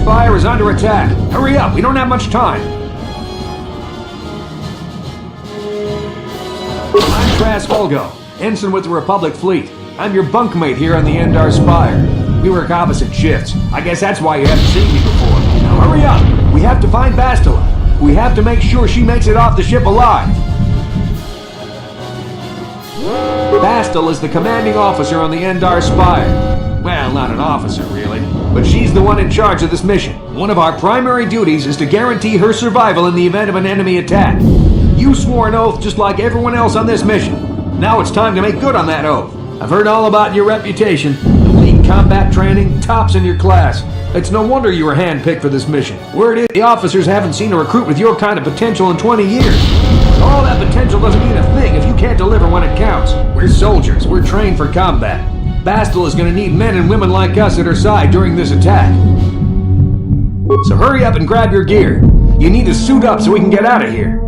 Spire is under attack. Hurry up, we don't have much time. I'm Trask Volgo, ensign with the Republic Fleet. I'm your bunkmate here on the Endar Spire. We work opposite shifts. I guess that's why you haven't seen me before. Now hurry up! We have to find Bastila. We have to make sure she makes it off the ship alive. Bastila is the commanding officer on the Endar Spire. Well, not an officer, really. But she's the one in charge of this mission. One of our primary duties is to guarantee her survival in the event of an enemy attack. You swore an oath just like everyone else on this mission. Now it's time to make good on that oath. I've heard all about your reputation. Elite combat training, tops in your class. It's no wonder you were handpicked for this mission. Word is, the officers haven't seen a recruit with your kind of potential in 20 years. All that potential doesn't mean a thing if you can't deliver when it counts. We're soldiers. We're trained for combat. Bastila is going to need men and women like us at her side during this attack. So hurry up and grab your gear. You need to suit up so we can get out of here.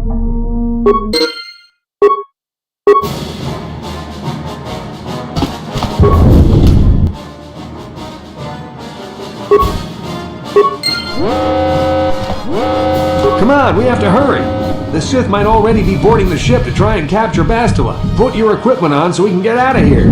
Come on, we have to hurry. The Sith might already be boarding the ship to try and capture Bastila. Put your equipment on so we can get out of here.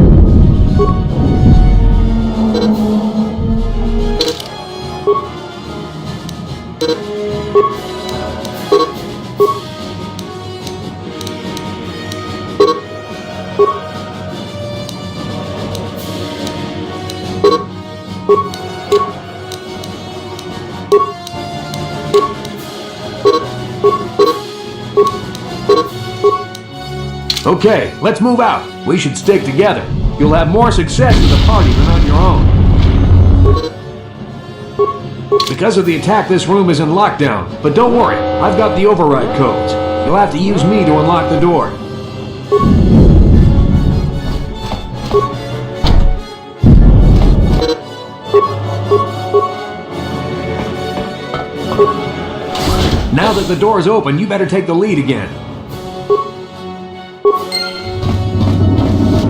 Okay, let's move out. We should stick together. You'll have more success with a party than on your own. Because of the attack, this room is in lockdown. But don't worry, I've got the override codes. You'll have to use me to unlock the door. Now that the door's open, you better take the lead again.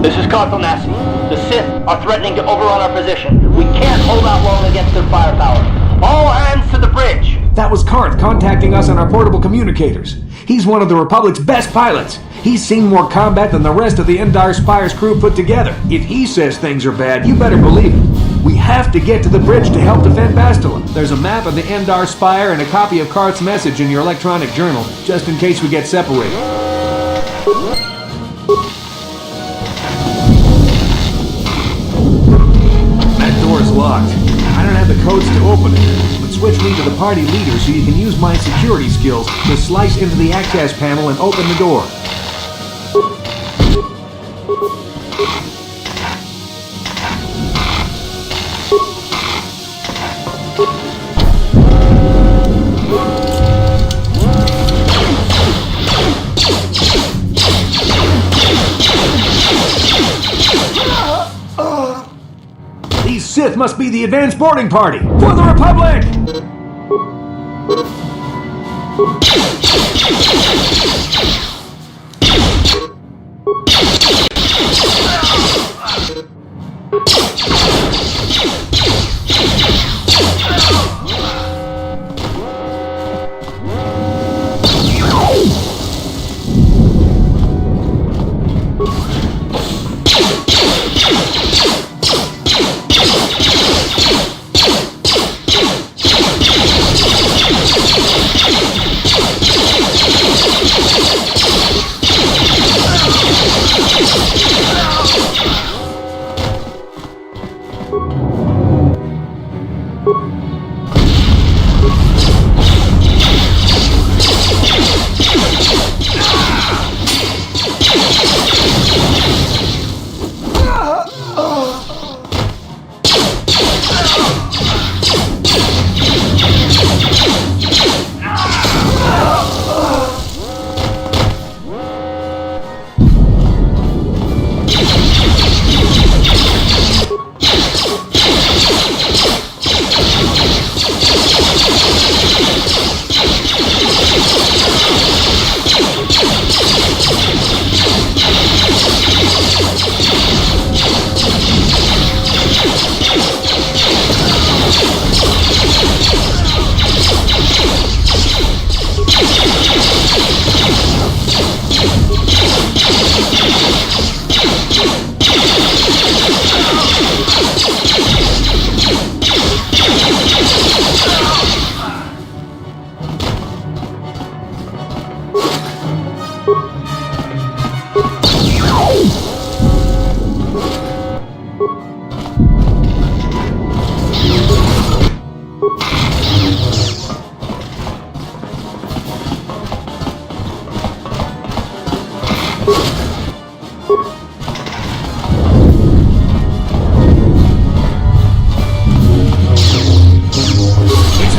This is Carthel Nassi. The Sith are threatening to overrun our position. We can't hold out long against their firepower. All hands to the bridge! That was Karth contacting us on our portable communicators. He's one of the Republic's best pilots. He's seen more combat than the rest of the Endar Spire's crew put together. If he says things are bad, you better believe it. We have to get to the bridge to help defend Bastila. There's a map of the Endar Spire and a copy of Karth's message in your electronic journal, just in case we get separated. Door's locked. I don't have the codes to open it, but switch me to the party leader so you can use my security skills to slice into the access panel and open the door. Sith must be the advanced boarding party for the Republic!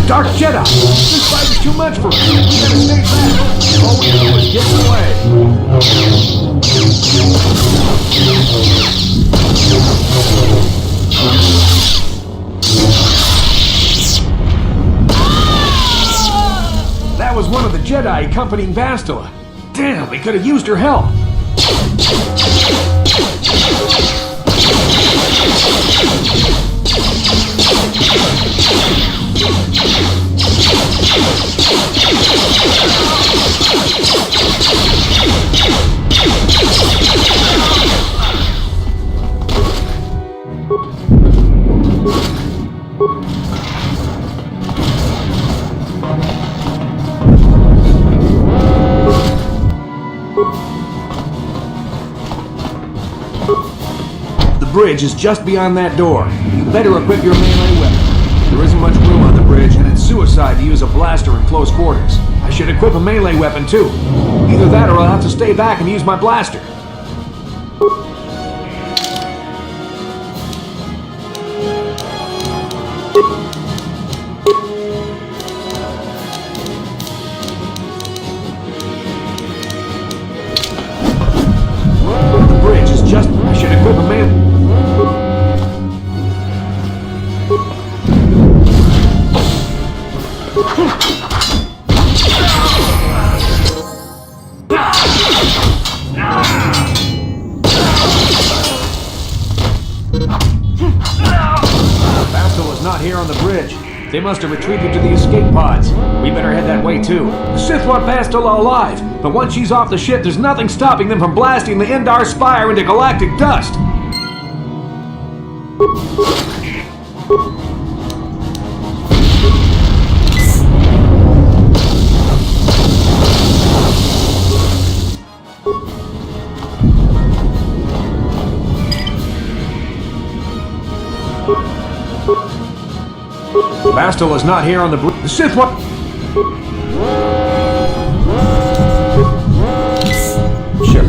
Dark Jedi! This fight is too much for us! We gotta stay back! All we do is get in the way! That was one of the Jedi accompanying Bastila. Damn, we could have used her help! The bridge is just beyond that door. You better equip your melee weapon. There isn't much room on the bridge, and it's suicide to use a blaster in close quarters. I should equip a melee weapon too. Either that or I'll have to stay back and use my blaster. The bridge is just... I should equip a melee... Bastila's not here on the bridge. They must have retreated to the escape pods. We better head that way too. The Sith want Bastila alive, but once she's off the ship, there's nothing stopping them from blasting the Endar Spire into galactic dust. Bastila's not here on the bridge. The Sith want... Sure.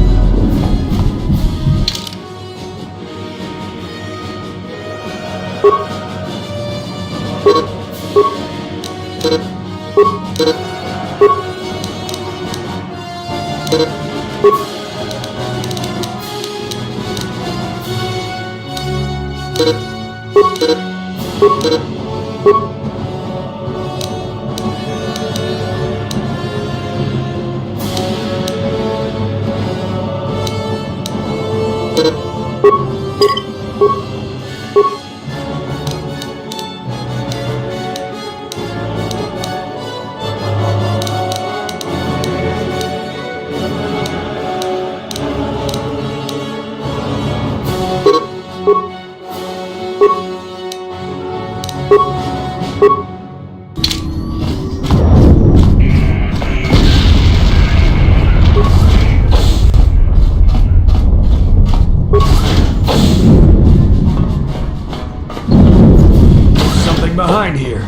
Behind here.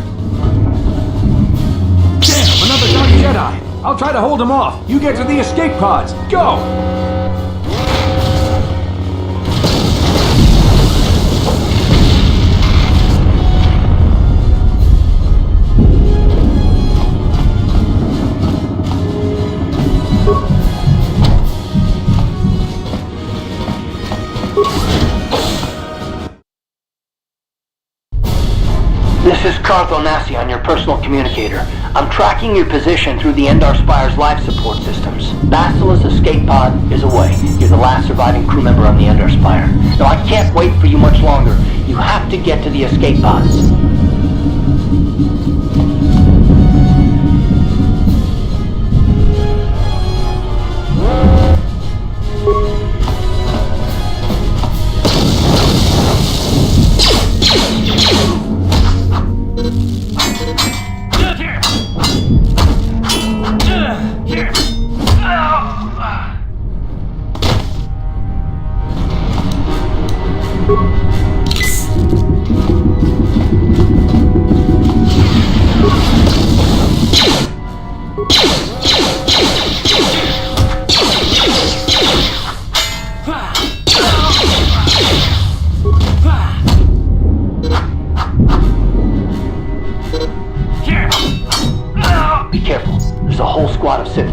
Damn, another Dark Jedi! I'll try to hold him off. You get to the escape pods. Go! This is Cartho Nassi on your personal communicator. I'm tracking your position through the Endar Spire's life support systems. Bastila's escape pod is away. You're the last surviving crew member on the Endar Spire. Now I can't wait for you much longer. You have to get to the escape pods.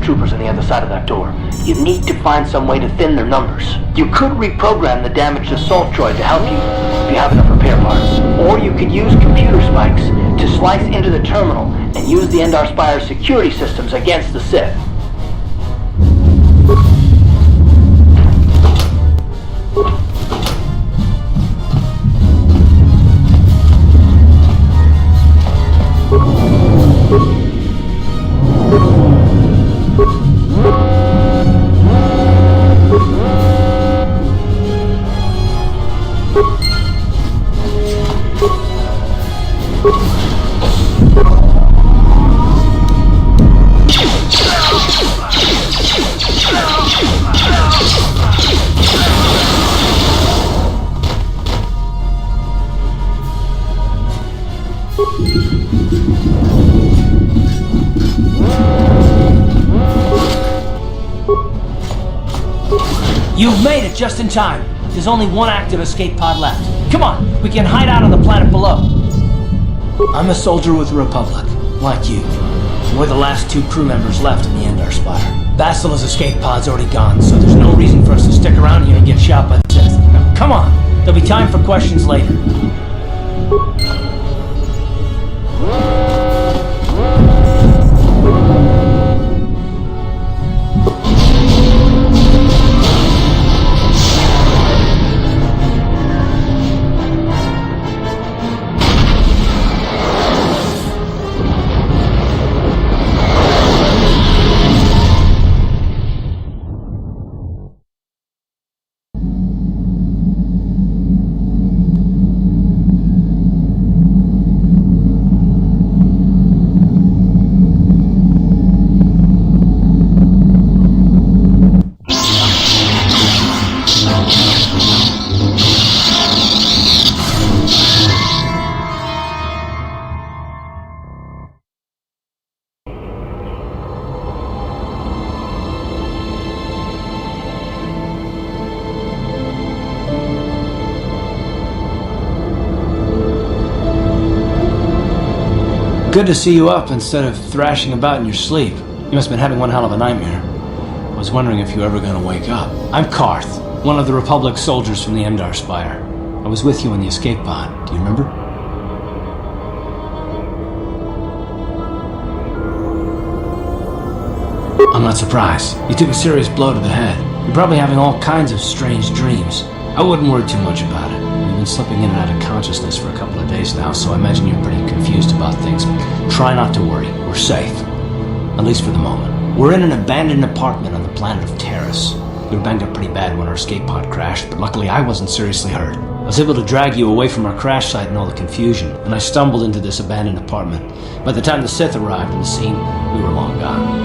troopers on the other side of that door. You need to find some way to thin their numbers. You could reprogram the damaged assault droid to help you, if you have enough repair parts. Or you could use computer spikes to slice into the terminal and use the Endar Spire's security systems against the Sith. You've made it just in time. There's only one active escape pod left. Come on, we can hide out on the planet below. I'm a soldier with the Republic, like you. We're the last two crew members left in the Endar Spire. Bastila's escape pod's already gone, so there's no reason for us to stick around here and get shot by the Sith. Now, come on, there'll be time for questions later. Good to see you up instead of thrashing about in your sleep. You must have been having one hell of a nightmare. I was wondering if you were ever going to wake up. I'm Karth, one of the Republic soldiers from the Endar Spire. I was with you in the escape pod. Do you remember? I'm not surprised. You took a serious blow to the head. You're probably having all kinds of strange dreams. I wouldn't worry too much about it. You've been slipping in and out of consciousness for a couple of days now, so I imagine you're pretty confused about things. Try not to worry. We're safe. At least for the moment. We're in an abandoned apartment on the planet of Taris. We were banged up pretty bad when our escape pod crashed, but luckily I wasn't seriously hurt. I was able to drag you away from our crash site and all the confusion, and I stumbled into this abandoned apartment. By the time the Sith arrived on the scene, we were long gone.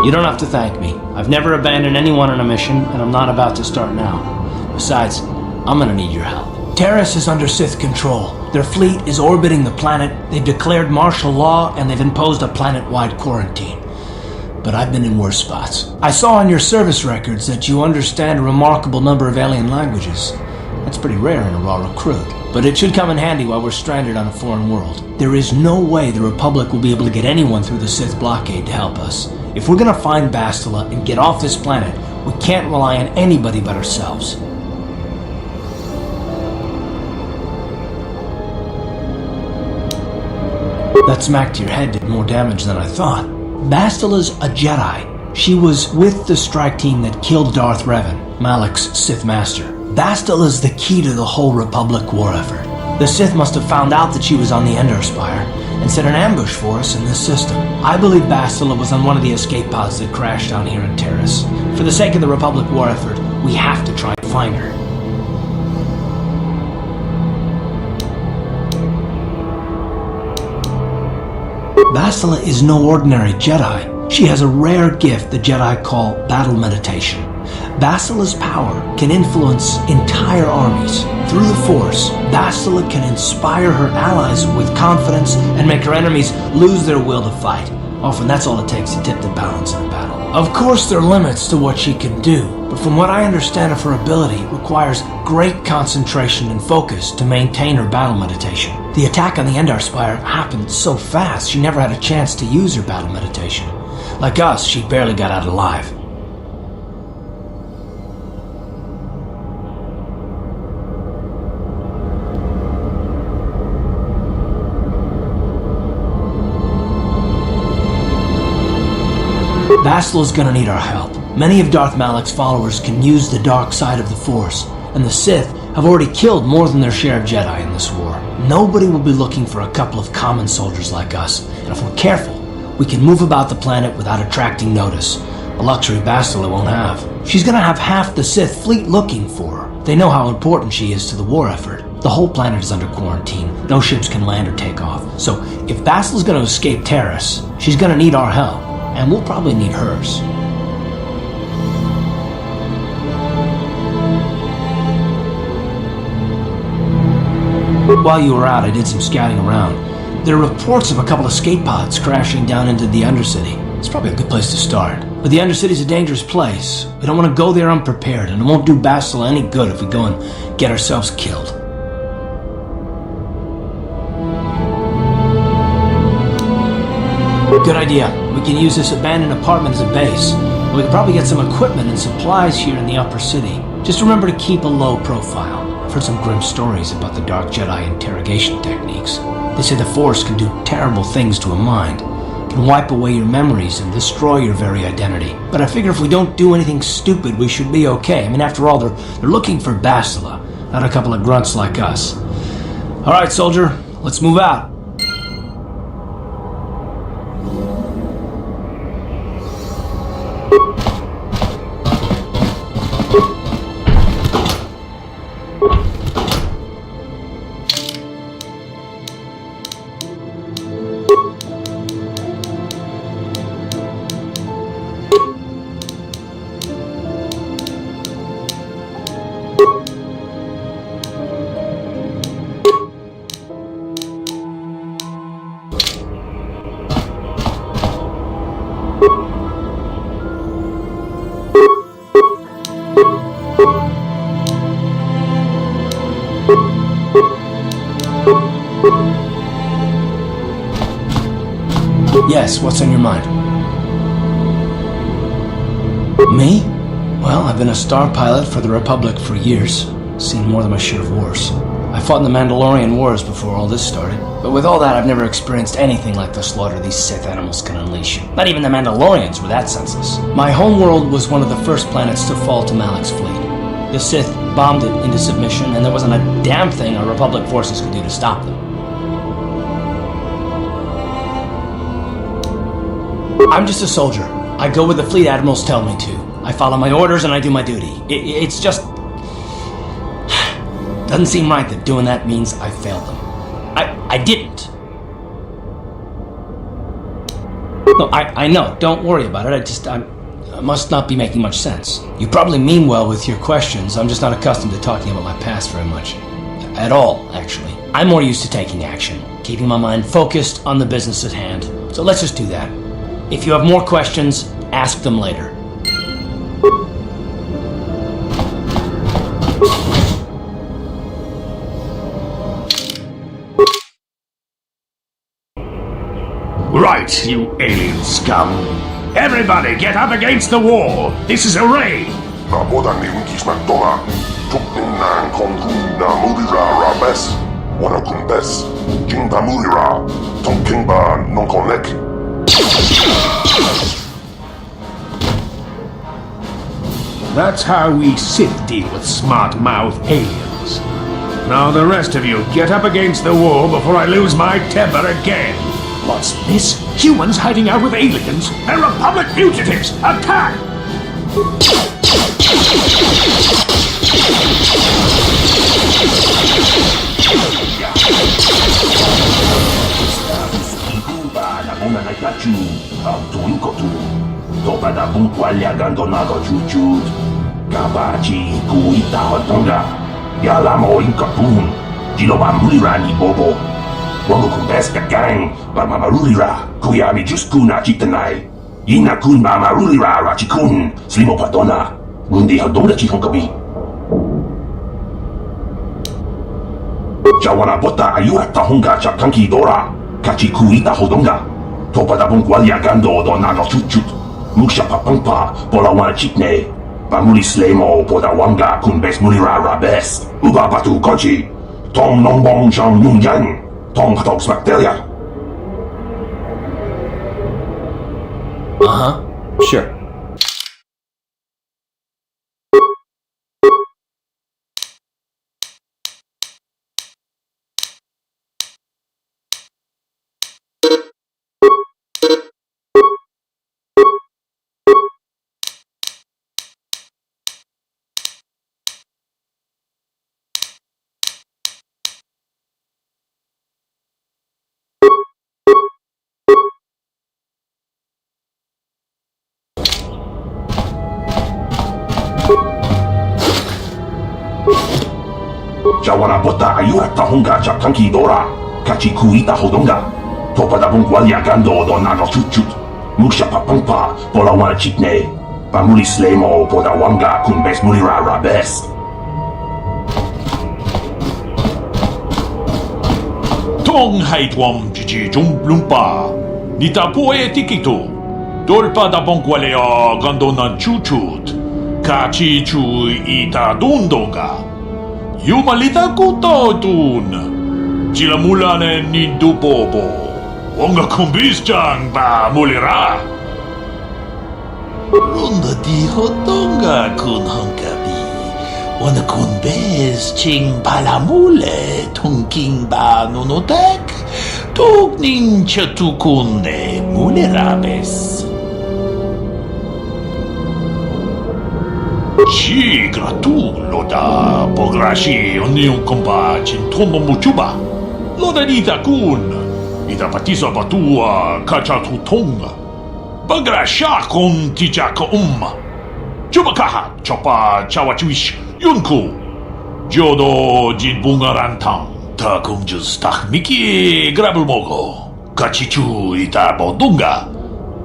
You don't have to thank me. I've never abandoned anyone on a mission, and I'm not about to start now. Besides, I'm gonna need your help. Taris is under Sith control. Their fleet is orbiting the planet, they've declared martial law, and they've imposed a planet-wide quarantine. But I've been in worse spots. I saw on your service records that you understand a remarkable number of alien languages. That's pretty rare in a raw recruit, but it should come in handy while we're stranded on a foreign world. There is no way the Republic will be able to get anyone through the Sith blockade to help us. If we're gonna find Bastila and get off this planet, we can't rely on anybody but ourselves. That smack to your head did more damage than I thought. Bastila's a Jedi. She was with the strike team that killed Darth Revan, Malak's Sith Master. Bastila's the key to the whole Republic war effort. The Sith must have found out that she was on the Endar Spire and set an ambush for us in this system. I believe Bastila was on one of the escape pods that crashed down here in Taris. For the sake of the Republic war effort, we have to try and find her. Bastila is no ordinary Jedi. She has a rare gift the Jedi call battle meditation. Bastila's power can influence entire armies. Through the Force, Bastila can inspire her allies with confidence and make her enemies lose their will to fight. Often that's all it takes to tip the balance in a battle. Of course there are limits to what she can do, but from what I understand of her ability, it requires great concentration and focus to maintain her battle meditation. The attack on the Endar Spire happened so fast, she never had a chance to use her battle meditation. Like us, she barely got out alive. Bastila is gonna need our help. Many of Darth Malak's followers can use the dark side of the Force, and the Sith have already killed more than their share of Jedi in this war. Nobody will be looking for a couple of common soldiers like us, and if we're careful, we can move about the planet without attracting notice, a luxury Bastila won't have. She's gonna have half the Sith fleet looking for her. They know how important she is to the war effort. The whole planet is under quarantine. No ships can land or take off. So if Bastila's gonna escape Taris, she's gonna need our help, and we'll probably need hers. While you were out, I did some scouting around. There are reports of a couple of skate pods crashing down into the Undercity. It's probably a good place to start. But the Undercity's a dangerous place. We don't want to go there unprepared, and it won't do Bastila any good if we go and get ourselves killed. Good idea. We can use this abandoned apartment as a base. We could probably get some equipment and supplies here in the upper city. Just remember to keep a low profile. I've heard some grim stories about the Dark Jedi interrogation techniques. They say the Force can do terrible things to a mind. It can wipe away your memories and destroy your very identity. But I figure if we don't do anything stupid, we should be okay. I mean, after all, they're looking for Bastila, not a couple of grunts like us. All right, soldier, let's move out. Yes, what's on your mind? Me? Well, I've been a star pilot for the Republic for years. Seen more than my share of wars. I fought in the Mandalorian Wars before all this started. But with all that, I've never experienced anything like the slaughter these Sith animals can unleash. Not even the Mandalorians were that senseless. My homeworld was one of the first planets to fall to Malak's fleet. The Sith bombed it into submission, and there wasn't a damn thing our Republic forces could do to stop them. I'm just a soldier. I go where the fleet admirals tell me to. I follow my orders and I do my duty. It's just... doesn't seem right that doing that means I failed them. I didn't. No, I know. Don't worry about it. I must not be making much sense. You probably mean well with your questions. I'm just not accustomed to talking about my past very much. At all, actually. I'm more used to taking action, keeping my mind focused on the business at hand. So let's just do that. If you have more questions, ask them later. Right, you alien scum. Everybody get up against the wall. This is a raid. Napodani unkisnatona. Tukninang konruna murira rabes. Wanakumbes. Jingba murira. Tonkingba nonkonek. That's how we Sith deal with smart-mouthed aliens. Now the rest of you, get up against the wall before I lose my temper again. What's this? Humans hiding out with aliens? They're Republic fugitives! Attack! Wango kumbes ka gang, mamarulira, kuya mi juskuna chitanay. Ina kun mamarulira rachikun, slimo patona. Mundi hadonda chihonkabi. Jawana bota ayuha tahonga chakanki dora. Kachi kuita hodonga. Topada bongwalia gando do naga chuchut. Musha papangpa, pola wana chitne. Pamuli slemo poda wanga kumbes mulira rabes. Uba batu kochi. Tong nongbong jang yung yang. Tong hatogs bacteria. Uh-huh. Sure. Jawana bota ayuha tahonga chakanki dora. Kachi kuita hodonga. Topada bongwalia gando do naga chuchut. Musha papangpa, pola wana chitne. Pamuli slemo poda wanga kumbes mulira rabes. Tong haitwam jiji jumplumpa. Nita poe tikito. Dolpa da bongwalea gandona chuchut. Kachi chu ita dundonga. Yumalita kutotun. Jila mulane nindu bobo. Onga kumbis jang ba mulira. Runda di hodonga kun honkabi. Wana kun bez ching balamule tungking ba nunotek. Tugning chatukunde mulerabes. Ci gratulo da pograshi onion kompa cintono muchuba. Loda dita kun. Ita patisa batua kacha tutonga. Bagrasha kon tijaka Chubakaha chopa chawachuish yunku. Jodo jin bungarantang. Ta kumjus tahmiki grabulmogo. Kachichu ita bodunga.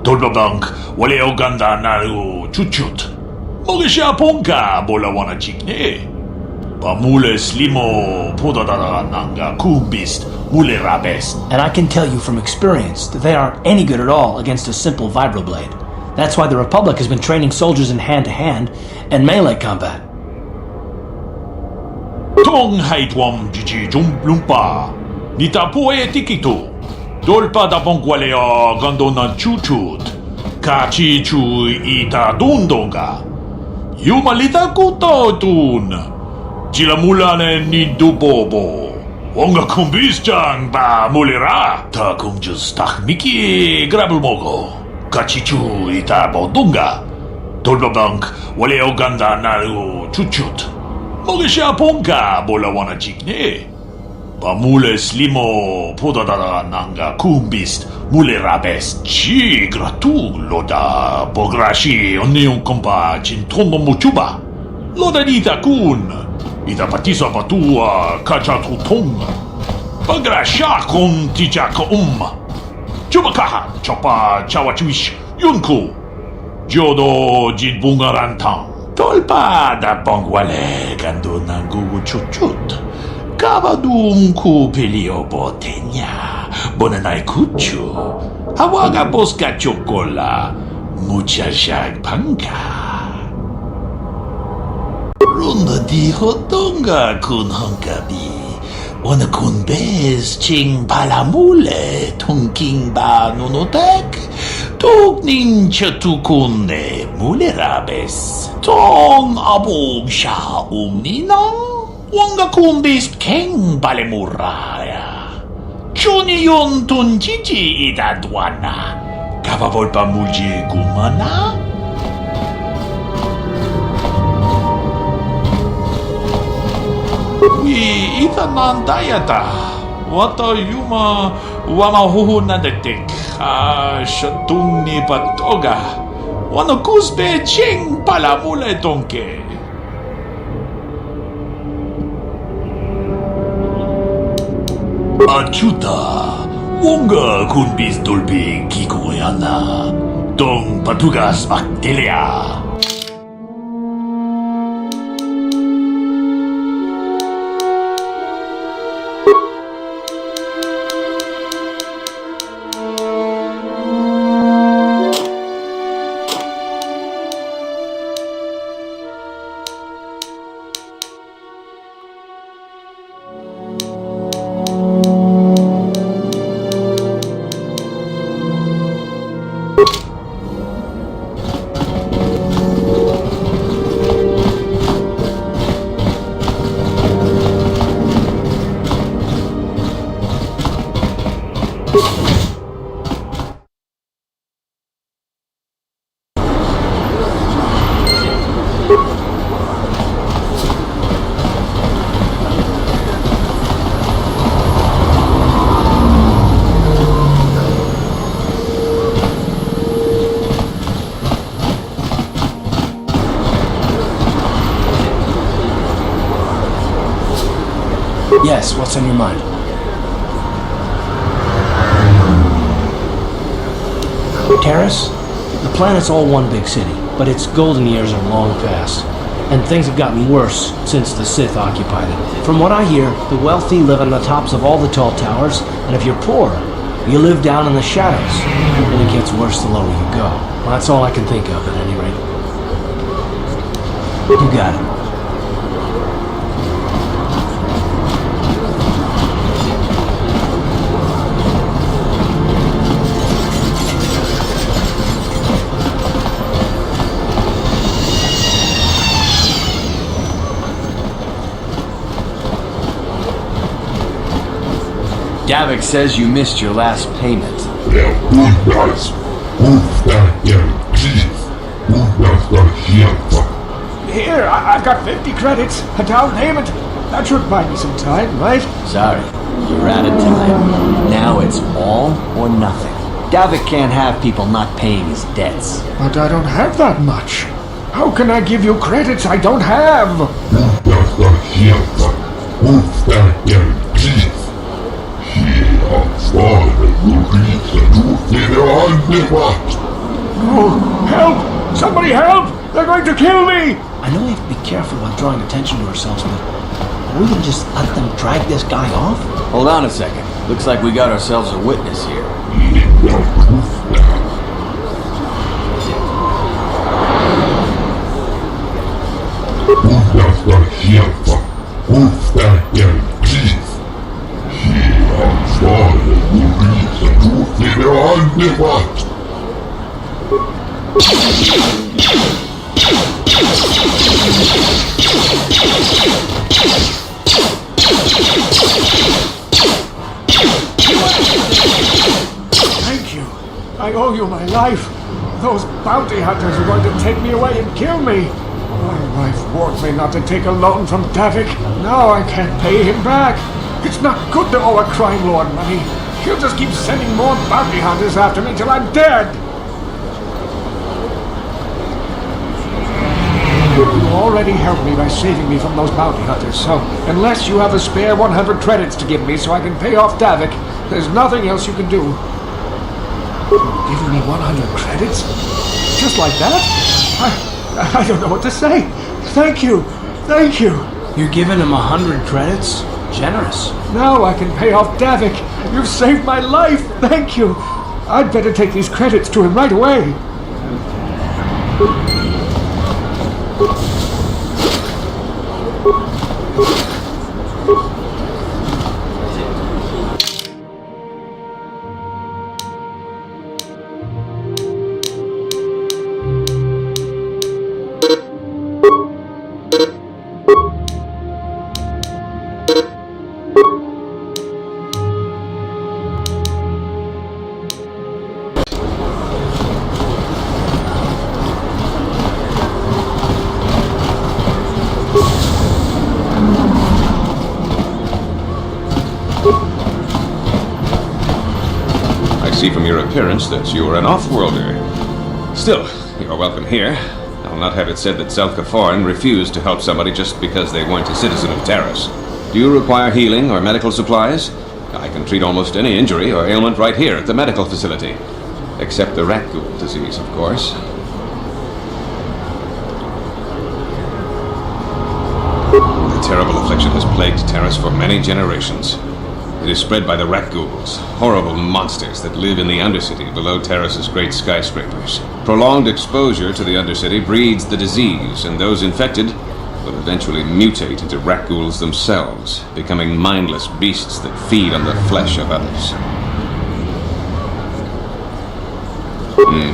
Tolbabank wale oganda naru chuchut. Mogisha ponka bola wana chikne. Pamule slimo podadara nanga kumbist mule rabes. And I can tell you from experience that they aren't any good at all against a simple vibroblade. That's why the Republic has been training soldiers in hand-to-hand and melee combat. Tong haitwam jiji jumplumpa. Nita poe tikito. Dolpa da bongwalea gandona chuchut. Kachi chu ita dundonga. Yumalita kutotun. Jila mulane nindu bobo. Onga kumbis jang ba mulira. Ta kumjus tahmiki grabulmogo. Kachichu ita bodunga. Tolbabank wale oganda naru chuchut. Mogisha ponka bola wana chikne. Pamule slimo podadara nanga kumbist mule rabes. Chi gratu loda pograshi onion kompa cintono muchuba. Loda dita kun. Ita patisa batua kacha tutonga. Pagrasha kon tijaka Chubakaha chopa chawachuish yunku. Jodo jin bungarantang. Tolpa da bongwale gando nangugu chuchut. Kabadum ku pelio botenya. Bonanai kuchu. Hawaga boska chokola. Mucha shag panka. Runda di hodonga kun honkabi. Wana kun bez ching balamule tungking ba nunotek. Tugning chatukunde mulerabes. Tong abog sha ninang. Wanga kumbis keng balemuraya. Chuni yun tunjiji idadwana. Kabavolpa mulji gumana. Ita nandayata. Wata yuma wama huhunadetik. Shatung ni patoga. Wano kusbe ching palamule tonke. Achuta, wonga kun bis dolpi kikoyana, dong patugas baktelia. Yes, what's on your mind? Terrace? The planet's all one big city, but its golden years are long past. And things have gotten worse since the Sith occupied it. From what I hear, the wealthy live on the tops of all the tall towers, and if you're poor, you live down in the shadows. And it gets worse the lower you go. Well, that's all I can think of, at any rate. You got it. Davik says you missed your last payment. Here, I've got 50 credits, a down payment. That should buy me some time, right? Sorry, you're out of time. Now it's all or nothing. Davik can't have people not paying his debts. But I don't have that much. How can I give you credits I don't have? Oh, help! Somebody help! They're going to kill me! I know we have to be careful about drawing attention to ourselves, but are we gonna just let them drag this guy off? Hold on a second. Looks like we got ourselves a witness here. Thank you. I owe you my life. Those bounty hunters are going to take me away and kill me. My wife warned me not to take a loan from Davik. Now I can't pay him back. It's not good to owe a crime lord money. He'll just keep sending more bounty hunters after me till I'm dead. You already helped me by saving me from those bounty hunters, so unless you have a spare 100 credits to give me so I can pay off Davik, there's nothing else you can do. You're giving me 100 credits? Just like that? I don't know what to say. Thank you. Thank you. You're giving him 100 credits? Generous. Now I can pay off Davik. You've saved my life. Thank you. I'd better take these credits to him right away. See from your appearance that you're an off-worlder. Still, you're welcome here. I'll not have it said that Zelka refused to help somebody just because they weren't a citizen of Terrace. Do you require healing or medical supplies? I can treat almost any injury or ailment right here at the medical facility. Except the rat ghoul disease, of course. The terrible affliction has plagued Terrace for many generations. It is spread by the rat ghouls, horrible monsters that live in the Undercity below Terrace's great skyscrapers. Prolonged exposure to the Undercity breeds the disease, and those infected will eventually mutate into rat ghouls themselves, becoming mindless beasts that feed on the flesh of others.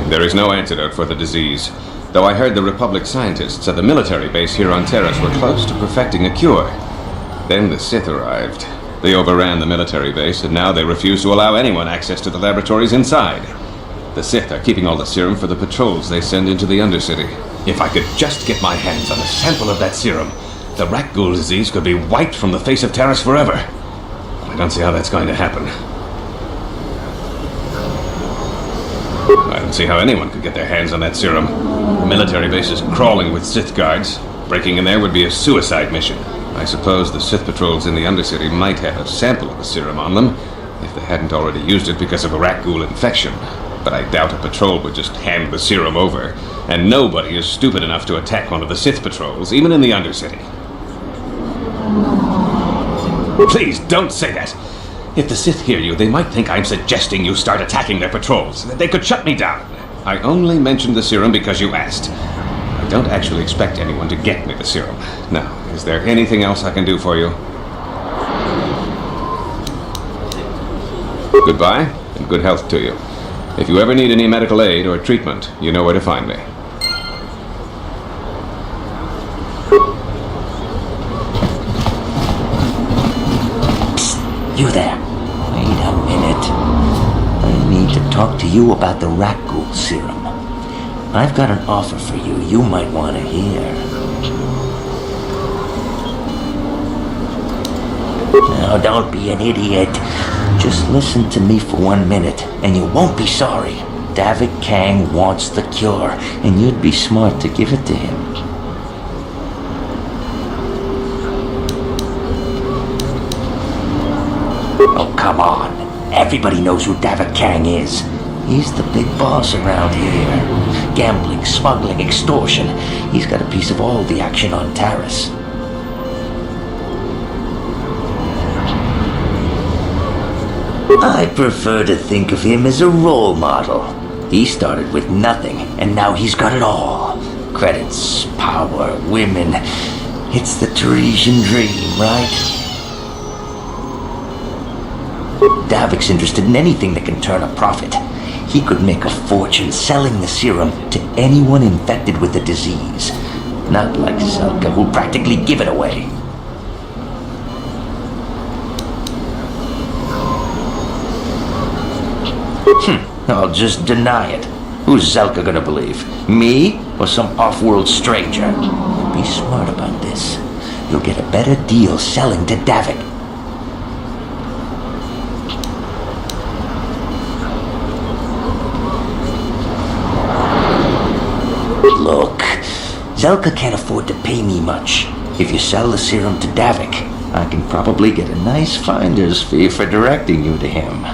There is no antidote for the disease, though I heard the Republic scientists at the military base here on Terrace were close to perfecting a cure. Then the Sith arrived. They overran the military base, and now they refuse to allow anyone access to the laboratories inside. The Sith are keeping all the serum for the patrols they send into the Undercity. If I could just get my hands on a sample of that serum, the rat ghoul disease could be wiped from the face of Terrace forever. But I don't see how that's going to happen. I don't see how anyone could get their hands on that serum. The military base is crawling with Sith guards. Breaking in there would be a suicide mission. I suppose the Sith patrols in the Undercity might have a sample of the serum on them, if they hadn't already used it because of a rat ghoul infection. But I doubt a patrol would just hand the serum over, and nobody is stupid enough to attack one of the Sith patrols, even in the Undercity. Please, don't say that! If the Sith hear you, they might think I'm suggesting you start attacking their patrols. They could shut me down. I only mentioned the serum because you asked. I don't actually expect anyone to get me the serum. Now, is there anything else I can do for you? Goodbye, and good health to you. If you ever need any medical aid or treatment, you know where to find me. Psst, you there. Wait a minute. I need to talk to you about the rat ghoul serum. I've got an offer for you might want to hear. Now, don't be an idiot. Just listen to me for 1 minute, and you won't be sorry. Davik Kang wants the cure, and you'd be smart to give it to him. Oh, come on. Everybody knows who Davik Kang is. He's the big boss around here. Gambling, smuggling, extortion. He's got a piece of all the action on Taris. I prefer to think of him as a role model. He started with nothing, and now he's got it all. Credits, power, women. It's the Teresian dream, right? Davik's interested in anything that can turn a profit. He could make a fortune selling the serum to anyone infected with the disease. Not like Zelka, who'll practically give it away. I'll just deny it. Who's Zelka gonna believe? Me or some off-world stranger? Be smart about this. You'll get a better deal selling to Davik. Look, Zelka can't afford to pay me much. If you sell the serum to Davik, I can probably get a nice finder's fee for directing you to him.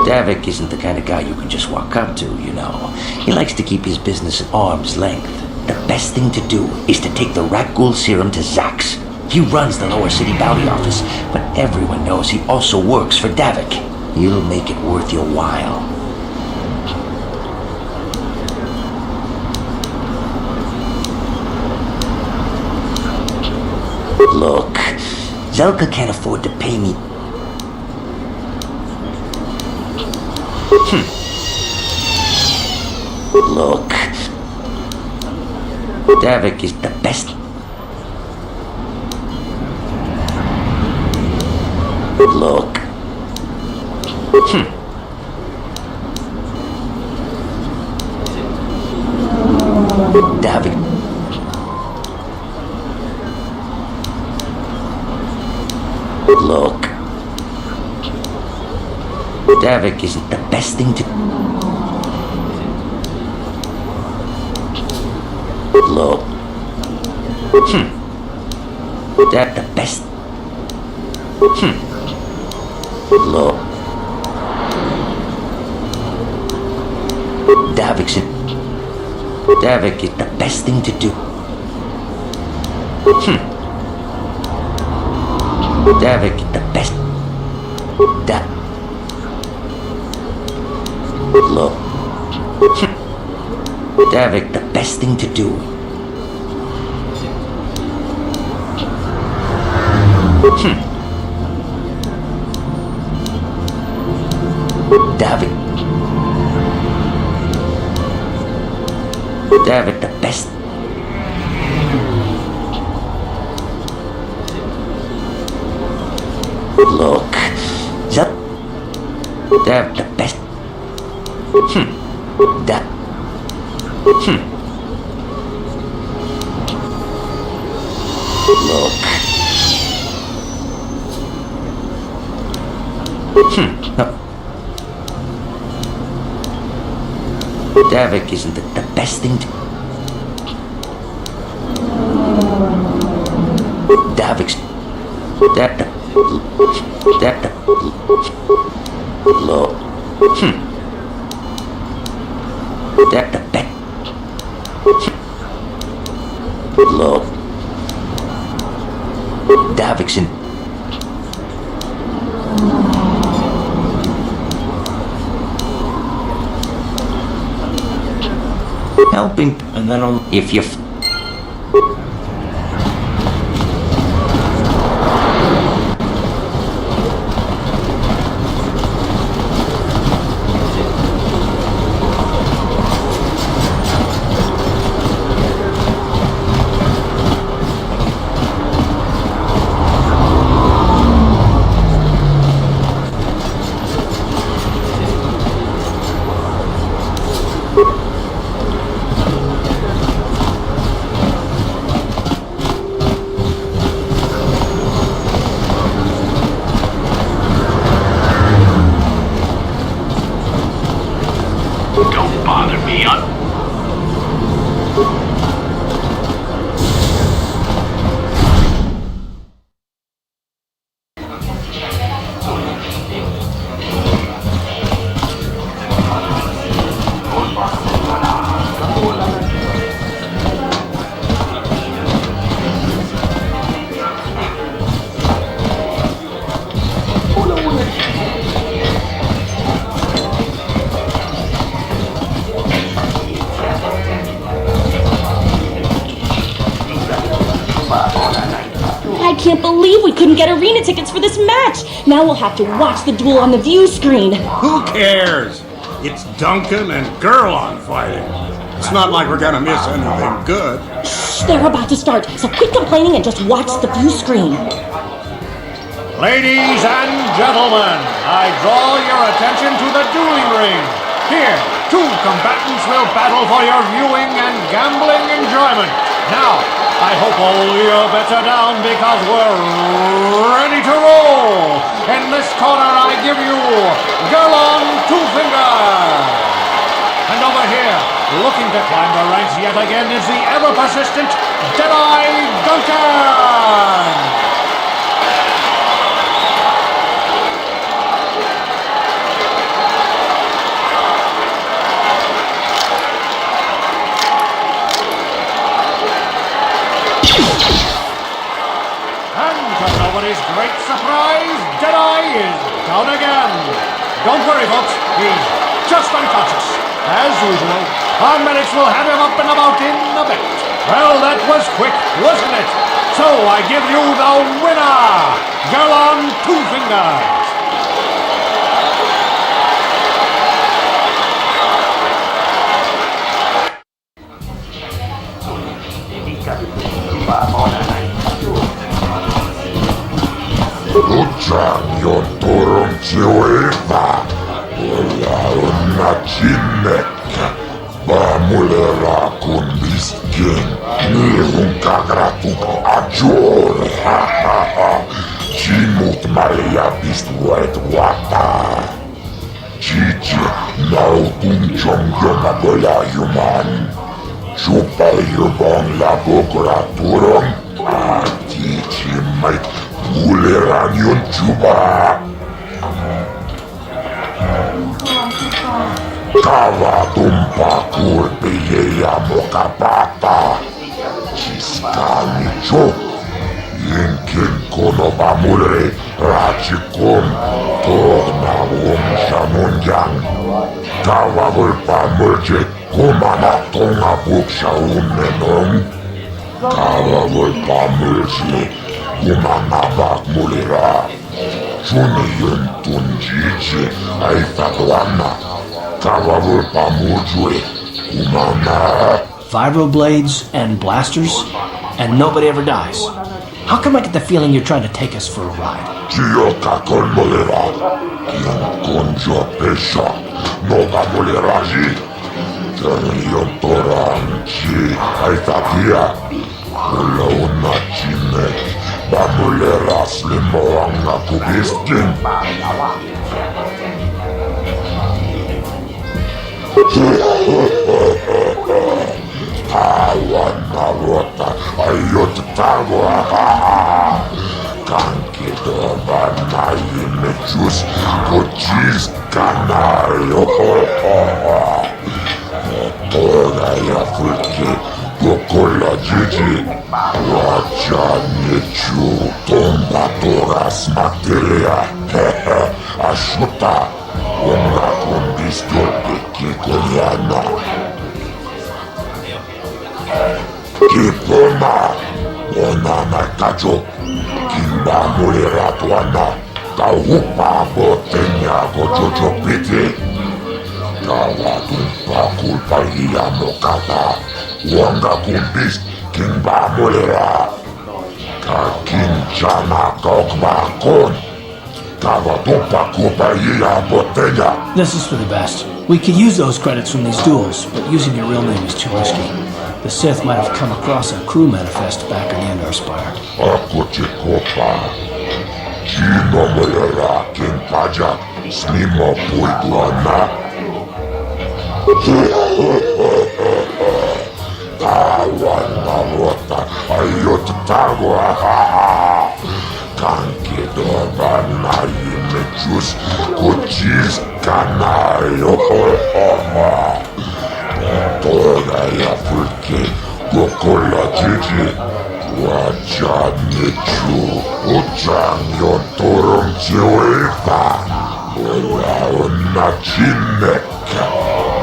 Davik isn't the kind of guy you can just walk up to, you know. He likes to keep his business at arm's length. The best thing to do is to take the rat ghoul serum to Zax. He runs the Lower City Bounty Office, but everyone knows he also works for Davik. He'll make it worth your while. Look, Zelka can't afford to pay me. Look, Davik is the best. Look, Davik. Look. Davik isn't the best thing to... Look. That the best... Look. Davik's it. Davik is the best thing to do. Davik is the best. Look. Davik, the best thing to do. Davik. Davik, the best. Look. Davik, the best. Look. No. Davik isn't the best thing to... Davik's... Look. The best... Look. Davik's in... Helping, and then on... If you... Don't bother me. I can't believe we couldn't get arena tickets for this match. Now we'll have to watch the duel on the view screen. Who cares? It's Duncan and Gerlon fighting. It's not like we're gonna miss anything good. Shh, they're about to start, so quit complaining and just watch the view screen. Ladies and gentlemen, I draw your attention to the dueling ring. Here, two combatants will battle for your viewing and gambling enjoyment. Now, I hope all your bets are down because we're ready to roll. In this corner, I give you Gerlon Two Fingers. And over here, looking to climb the ranks yet again, is the ever-persistent Deadeye Duncan. Nobody's great surprise, Deadeye is down again. Don't worry, folks, he's just unconscious. As usual, our medics will have him up and about in a bit. Well, that was quick, wasn't it? So I give you the winner, Gerlon Two Fingers. Luchang yon turong chiweta. Wala na chinek. Bamulera kun biskin. Nihung kagratuk ajur. Chimut maria bistuet wata. Chichi nautung chom yoma bola yuman. Chupa yubong labokra turong. Chichi may buleran yun chuba. Kawa tumpa kurpiyeya mokapata. Chiskani chok. Yinkin kono bamure rachikum. Torna shamunjang. Kawa vulpamurje kumana tonga buksha unmenong. Kawa vulpamurje kumana bakmulira. Chuni yun tunjichi aifadwana. Vibroblades and blasters, and nobody ever dies. How come I get the feeling you're trying to take us for a ride? Awan narota ayot tagwa. Kanki doban na imechus kuchis kanayo. Toga ya fulki gokola jiji. Wacha nechu tomba toras materia. Ashuta unga kundistor kikoliana. Kipoma, ona nakajo, kimba mulera tuana, kaupa botenya gojojo piti. Kawa tumpa kulpa iya mokata, wanga kumbis kimba mulera. Kakinchana kokba kon, kawa tumpa kulpa iya botenya. This is for the best. We could use those credits from these duels, but using your real name is too risky. The Sith might have come across a crew manifest back in the Endar Spire. Ako chikopa. Chino mulera kimpaja. Snimo puidwana. Kawan narota ayot tagwa. Kanki doban na imechus kuchis kanayo. Toga ya fulki gokola jiji. Wacha nechu uchang yon turong chiweta. Wala na chinek.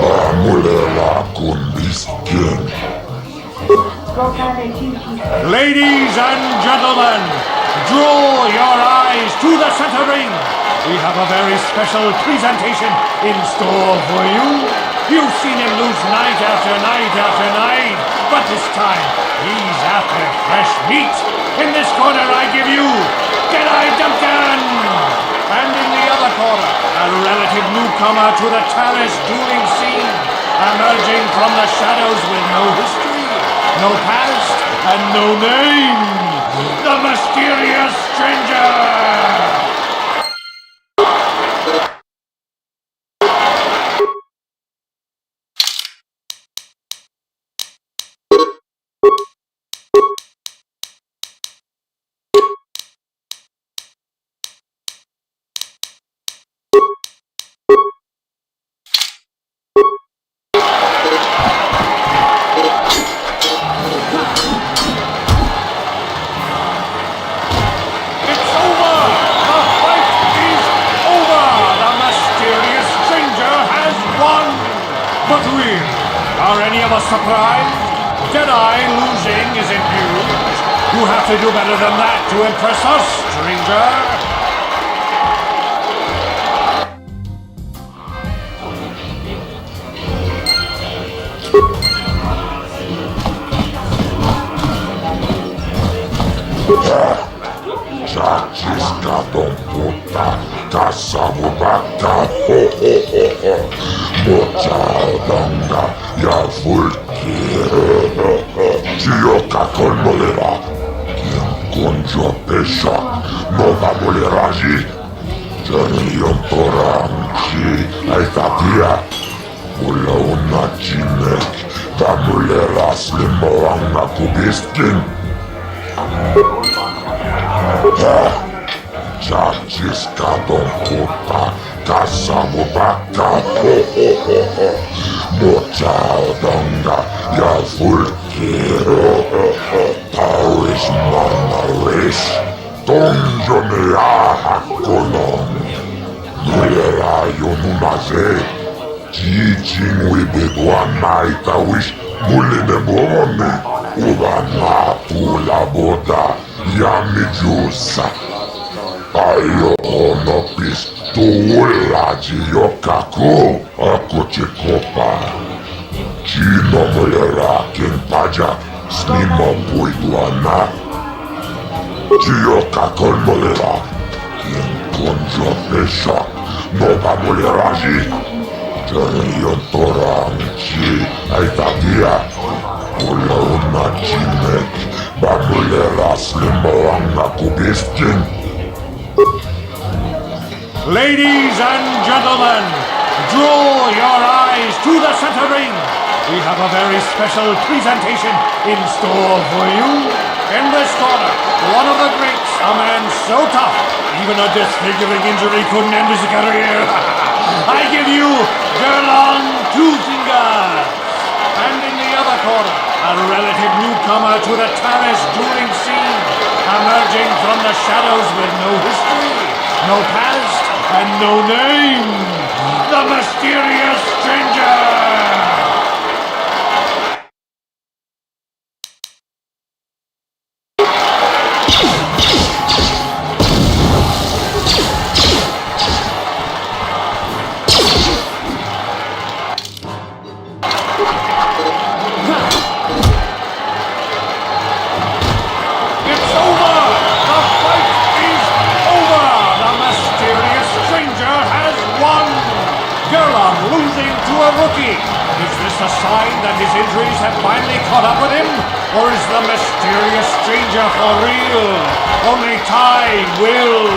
Bamulela kundiskin. Ladies and gentlemen, draw your eyes to the center ring. We have a very special presentation in store for you. You've seen him lose night after night after night, but this time he's after fresh meat. In this corner I give you Jedi Duncan! And in the other corner, a relative newcomer to the Taris dueling scene, emerging from the shadows with no history, no past, and no name, the mysterious stranger! Surprised? Jedi losing isn't huge. You have to do better than that to impress us, stranger. Chachiska don puta, kasabu baka, mochadanga, ya fulki, chioka kolmolera, quien conjo pesha, nova moleraji, janion toramchi, aitatia, ula una chinek, vamuleras limoanga kubiskin, Chachiska don puta, kasabu baka, mochadanga, ya fulki, Paris mamaris, tonjo me aha kolon, nulera yonumaze, jijin wibedwa maita wish, mulene bome, ubana pula boda, yamijusa. Ayo ono pistola jiyokaku, akochekopa. Chino mulera kenpaja, snimo puiduana. Jiyokaku mulera, kien konjo pesha, nova muleraji. Janion toramchi, aitatia. Ula una chinek, bamulera slimoanga kubiskin. Ladies and gentlemen, draw your eyes to the center ring. We have a very special presentation in store for you. In this corner, one of the greats, a man so tough, even a disfiguring injury couldn't end his career. I give you Gerlon Tuzinga. And in the other corner, a relative newcomer to the Taris dueling scene, emerging from the shadows with no history, no past, and no name, the mysterious stranger! Rookie. Is this a sign that his injuries have finally caught up with him? Or is the mysterious stranger for real? Only time will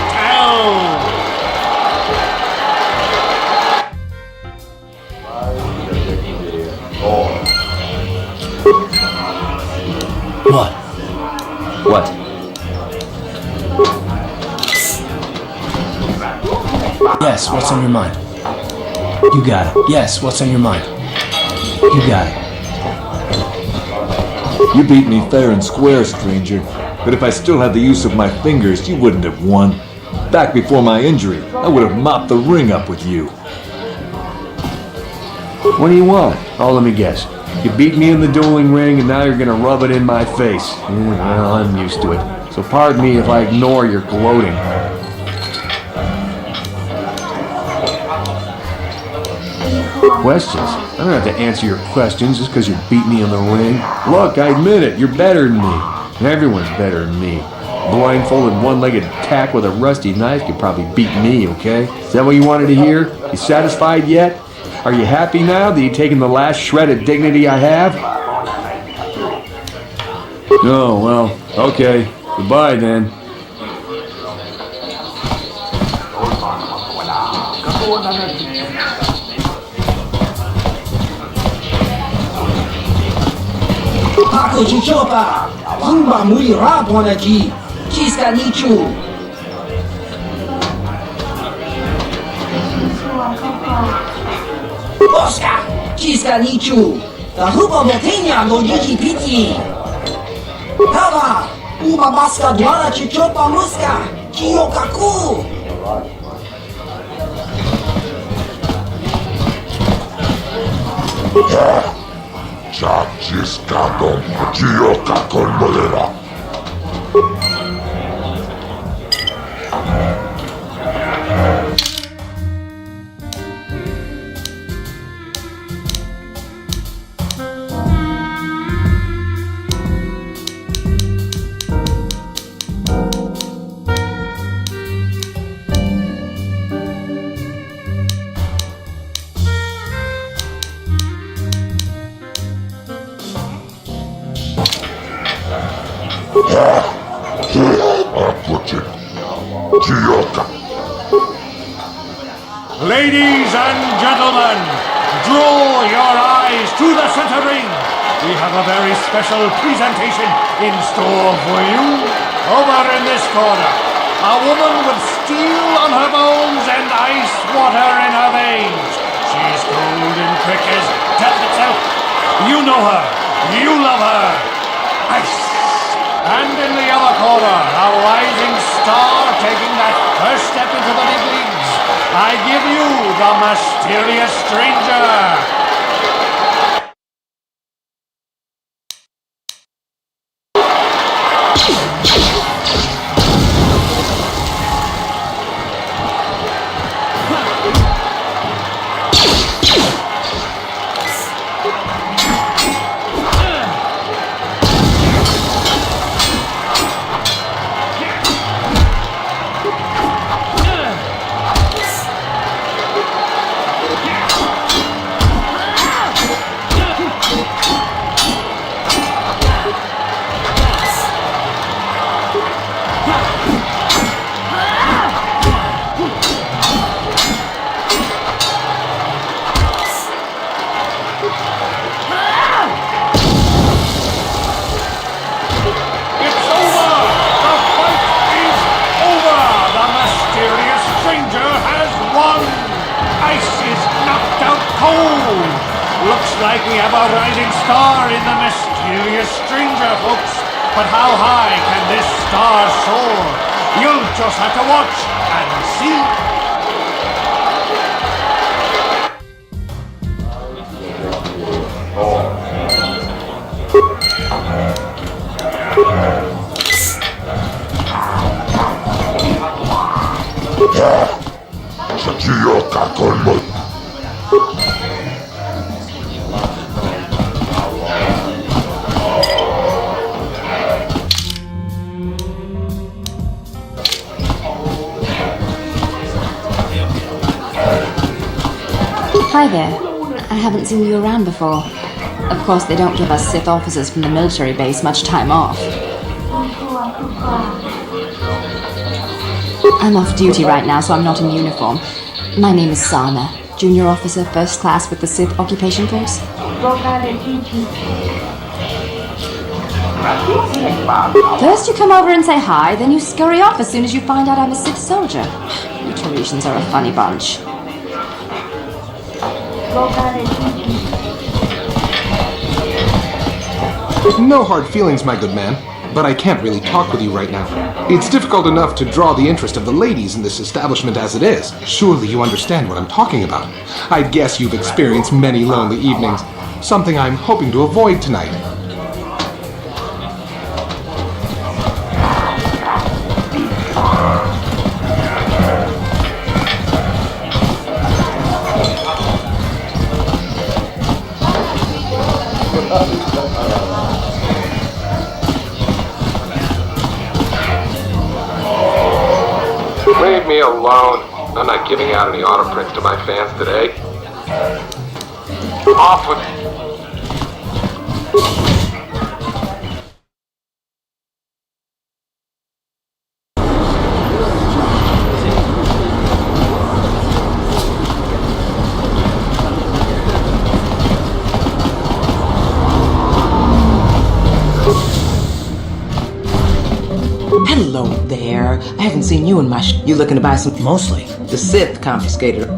What? Yes, what's on your mind? You got it. Yes, what's on your mind? You got it. You beat me fair and square, stranger. But if I still had the use of my fingers, you wouldn't have won. Back before my injury, I would have mopped the ring up with you. What do you want? Oh, let me guess. You beat me in the dueling ring and now you're gonna rub it in my face. Well, I'm used to it. So pardon me if I ignore your gloating. Questions? I don't have to answer your questions just because you beat me in the ring. Look, I admit it, you're better than me. Everyone's better than me. Blindfolded, one-legged tack with a rusty knife could probably beat me, okay? Is that what you wanted to hear? You satisfied yet? Are you happy now that you've taken the last shred of dignity I have? Oh, well, okay. Goodbye then. Ako Chichopa, Zumba Muri Rapwanaji, Kiska Nichu. Oscar, Kiska Nichu, the Huba Motenya no Yiki Piti. Hava, Uba Baska Dwana Chichopa Muska, Kiyokaku. Chachiska don Chiyoka Kolmolera. Apuchin. Kyoka. Ladies and gentlemen, draw your eyes to the center ring. We have a very special presentation in store for you. Over in this corner, a woman with steel on her bones and ice water in her veins. She's cold and quick as death itself. You know her. You love her. Ice. And in the other corner, a rising star taking that first step into the big leagues. I give you the mysterious stranger. Looks like we have a rising star in the mysterious stranger, folks. But how high can this star soar? You'll just have to watch and see. Kyoka colmo. Hi there. I haven't seen you around before. Of course, they don't give us Sith officers from the military base much time off. I'm off duty right now, so I'm not in uniform. My name is Sana, junior officer, first class with the Sith Occupation Force. First you come over and say hi, then you scurry off as soon as you find out I'm a Sith soldier. You Tarisians are a funny bunch. No hard feelings, my good man, but I can't really talk with you right now. It's difficult enough to draw the interest of the ladies in this establishment as it is. Surely you understand what I'm talking about. I guess you've experienced many lonely evenings, something I'm hoping to avoid tonight. Leave me alone. I'm not giving out any auto prints to my fans today. Off with it. Hello there. I haven't seen you in my You looking to buy some? Mostly. The Sith Confiscator.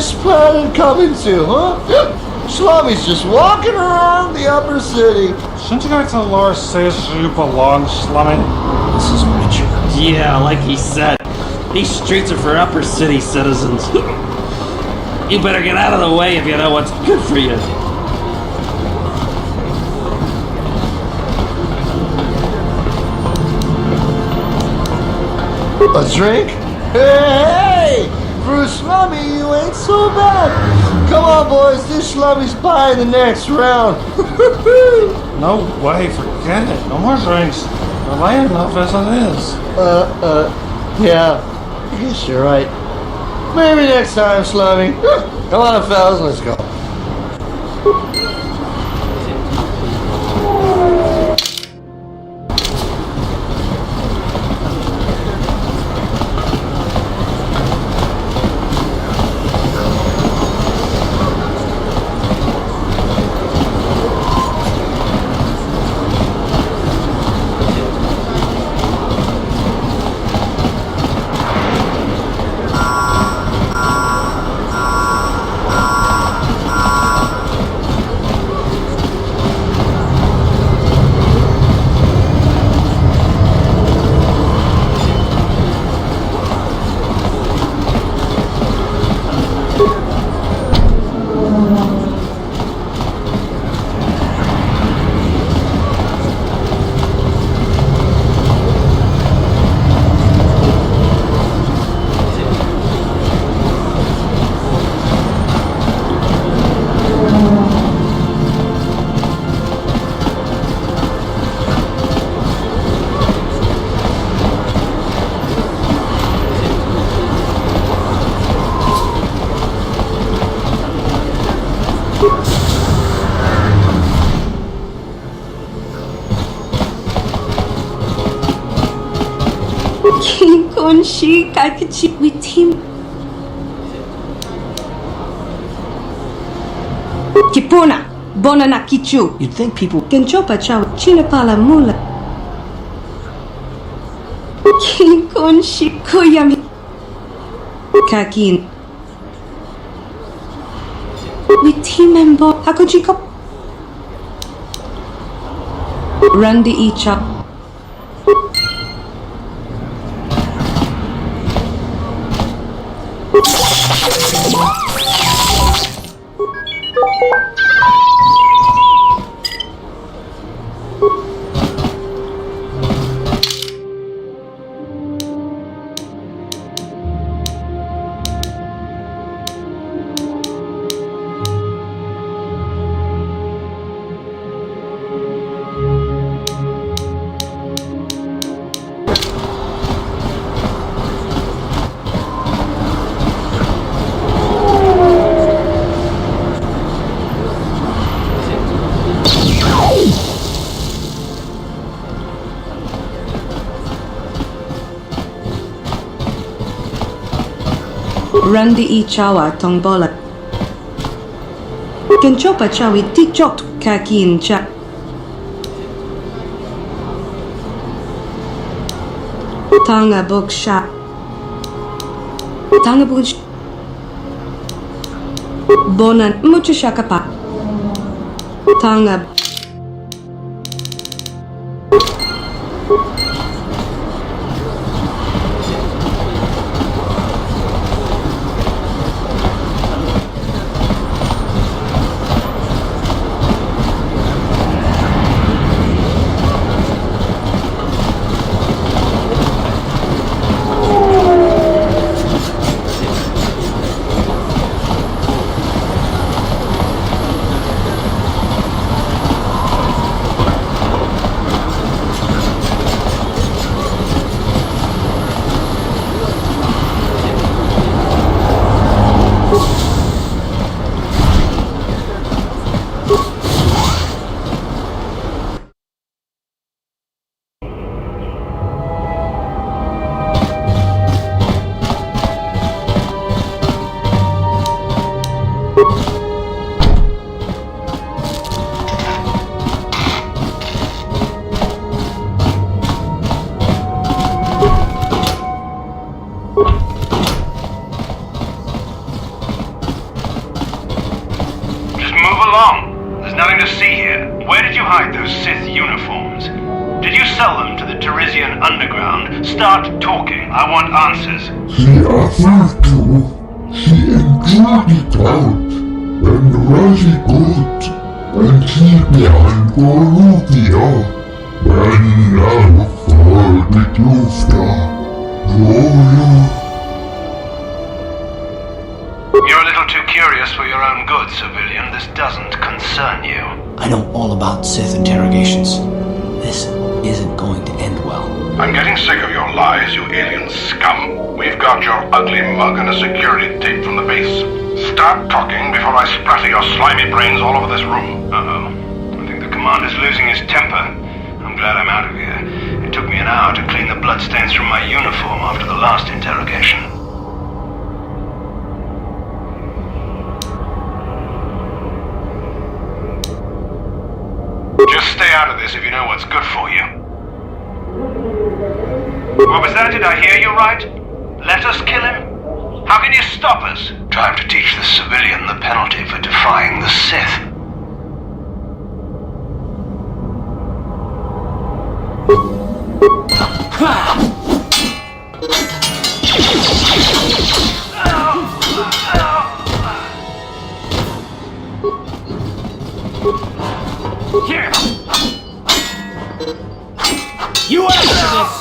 this planet coming to, huh? Slummy's just walking around the upper city. Shouldn't you go to Laura says you belong, Slummy? This is Richard. Yeah, like he said, these streets are for upper city citizens. You better get out of the way if you know what's good for you. A drink? Hey! For a Slummy, you ain't so bad. Come on, boys, this Slummy's buying the next round. No way, forget it. No more drinks. We're laying enough as it is. Yeah. I guess you're right. Maybe next time, Slummy. Come on, fellas, let's go. Konshi Kaikachi with him. Kipuna, Bonana Kichu. You'd think people can chopa chow Chinapala Mula. King Konshi Koyami Kakin. With him and Bo Hakochiko Randy Icha. Randy Ichawa Tongbola Kenchopa Chawi Tichot Kakin Cha Tanga Boksha Tanga Bush Bonan Muchashakapa Tanga Where did you hide those Sith uniforms? Did you sell them to the Teresian underground? Start talking. I want answers. She offered to. She enjoyed it out. And really good. And she behind Borussia. And now for the Klufta. You're a little too curious for your own good, civilian. This doesn't concern you. I know all about Sith interrogations. This isn't going to end well. I'm getting sick of your lies, you alien scum. We've got your ugly mug and a security tape from the base. Start talking before I splatter your slimy brains all over this room. Uh-oh. I think the commander's losing his temper. I'm glad I'm out of here. It took me an hour to clean the bloodstains from my uniform after the last interrogation. Just stay out of this if you know what's good for you. What was that? Did I hear you right? Let us kill him? How can you stop us? Time to teach the civilian the penalty for defying the Sith. Here! You answer this!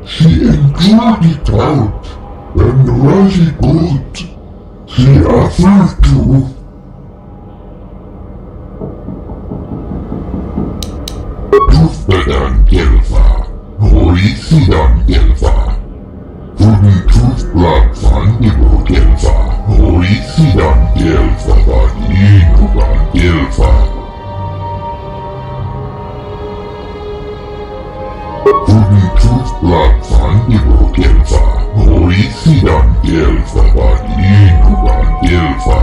She enjoyed it out. And really good. She offered to. Tuftadan Gelfa. Horisidan Gelfa. Guten Tufblag van Nibo Gelfa. Horisidan Gelfa van Inugan Gelfa. Guten Tufblag van Nibo Gelfa. Horisidan Gelfa van Inugan Gelfa.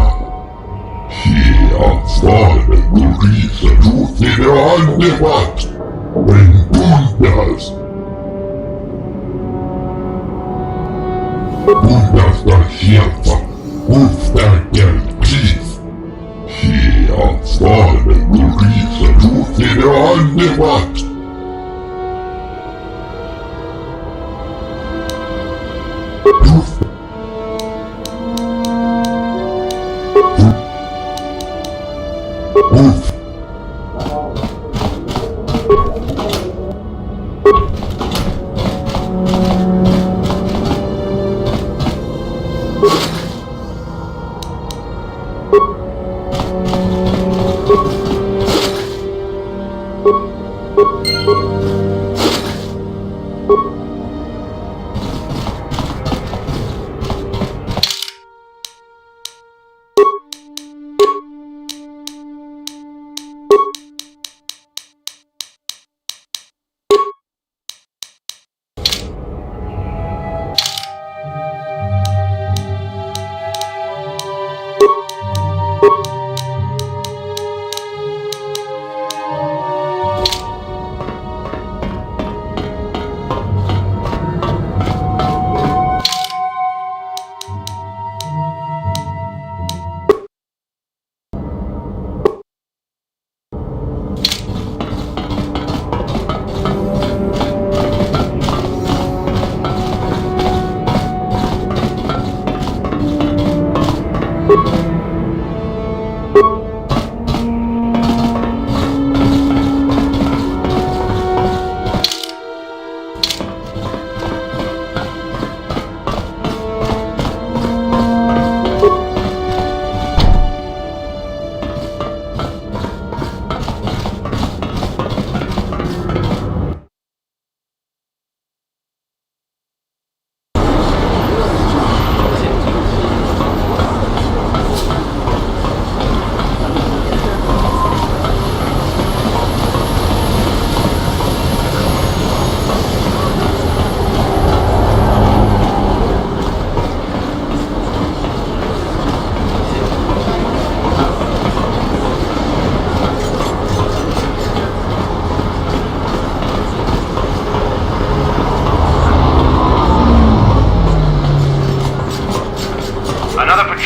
Ansvaret will visa ut i det andebatt. Men Bundas. Bundas ska hjälpa. Upptäcka kris. Ansvaret will visa ut i det andebatt.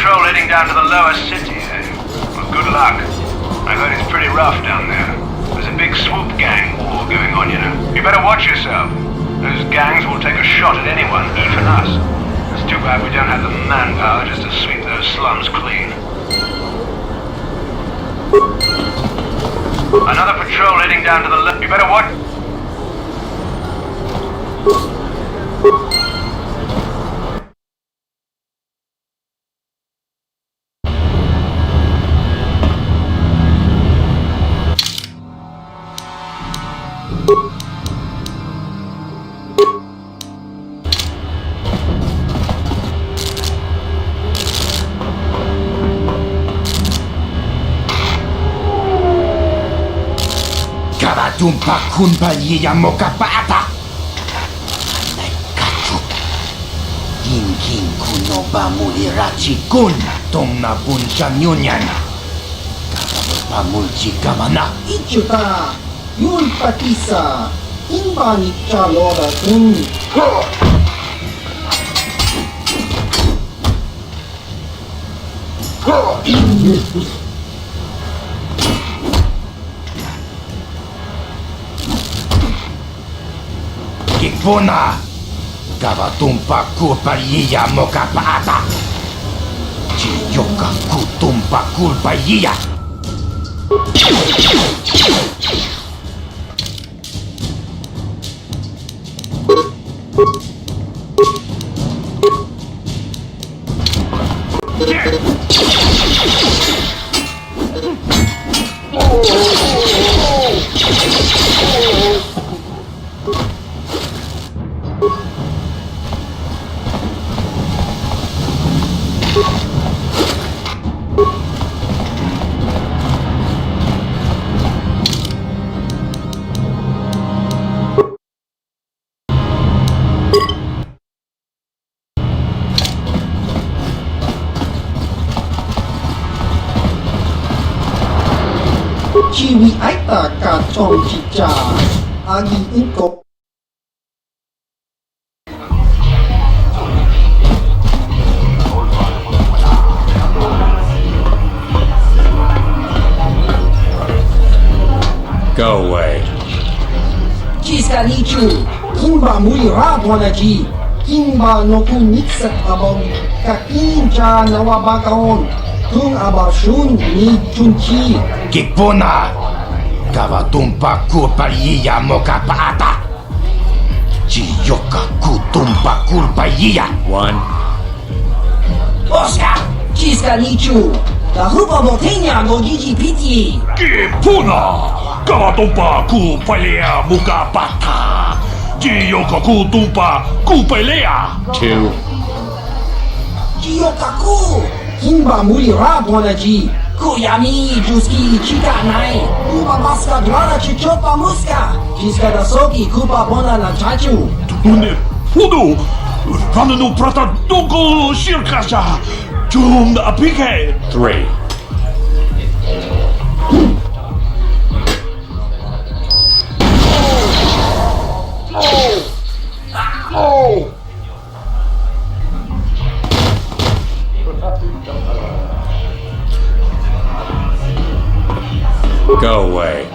patrol heading down to the lower city, eh? Well, good luck. I heard it's pretty rough down there. There's a big swoop gang war going on, you know. You better watch yourself. Those gangs will take a shot at anyone, even us. It's too bad we don't have the manpower just to sweep those slums clean. Another patrol heading down to the left. You better watch. Tumpa kunpa yiya mokapata. Kachu. King kuno ba mulirachi kun. Tong na buncha nyunyan. Pamulchi kamana. Ichuta. Yun patisa. Imba ni chalora kun. Kipuna. Kavatumpa kulpa yiya mokapata. Chiyoka kutumpa kulpa yiya. Chiwi aita ka chong chicha. Agi inko. Go away. Chiska nichu. Kimba muli rabwanaji. Kimba no kun nixat abong. Kakincha nawabakaon. Tung abashun ni chunchi. Kipuna. Kavatumpa kulpa yiya mokapata. Chiyoka kutumpa kulpa yiya. One. Oscar. Chiska nichu. La hupa botella go gigi piti. Kipuna! Kavatumpa kupalea mukapata! Chiyoka kutumpa kupalea! Two. Chiyokaku. Kimba muli rabwanaji. Kuyami juski chika nai. Kupa maska dwara chichopa muska. Chiska da soki kupa bona na chachu. Tune, Fudu! Rananu prata dunko shirkasha! Jum apike! Three. Go away.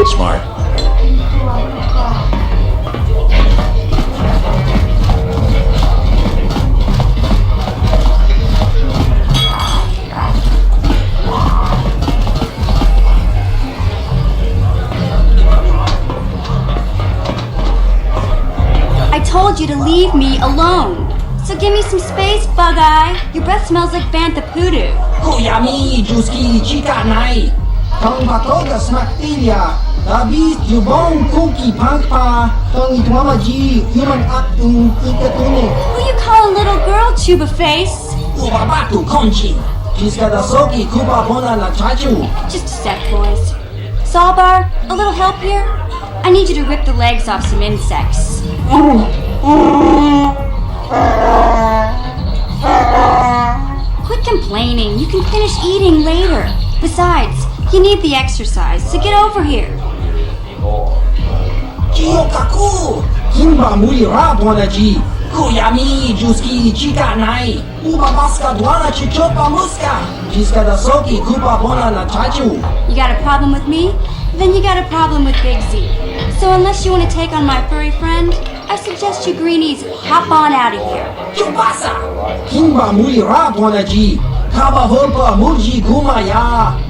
Smart. I told you to leave me alone. So give me some space, Bug-Eye. Your breath smells like Bantha Poodoo. Kuyami juski chika nai. Tong patoga smaktilia. Dabis jubong kuki pangpa. Tong itwamaji human acting ikatune. Who you calling little girl, Chuba Face? Ubabatu konchi. Chiska da soki kupa bona na chachu. Just a sec, boys. Sawbar, a little help here? I need you to rip the legs off some insects. Quit complaining. You can finish eating later. Besides, You need the exercise, so get over here. Kiyokaku! Himba muli rabwana ji! Kuyami juski chika nai! Uba baska dwana chichopa muska! Jiska da soki kupa bona na chachu! You got a problem with me? Then you got a problem with Big Z. So unless you want to take on my furry friend, I suggest you greenies hop on out of here. Chupasa! Himba muli rabwana ji! Kaba hopa muji gumaya!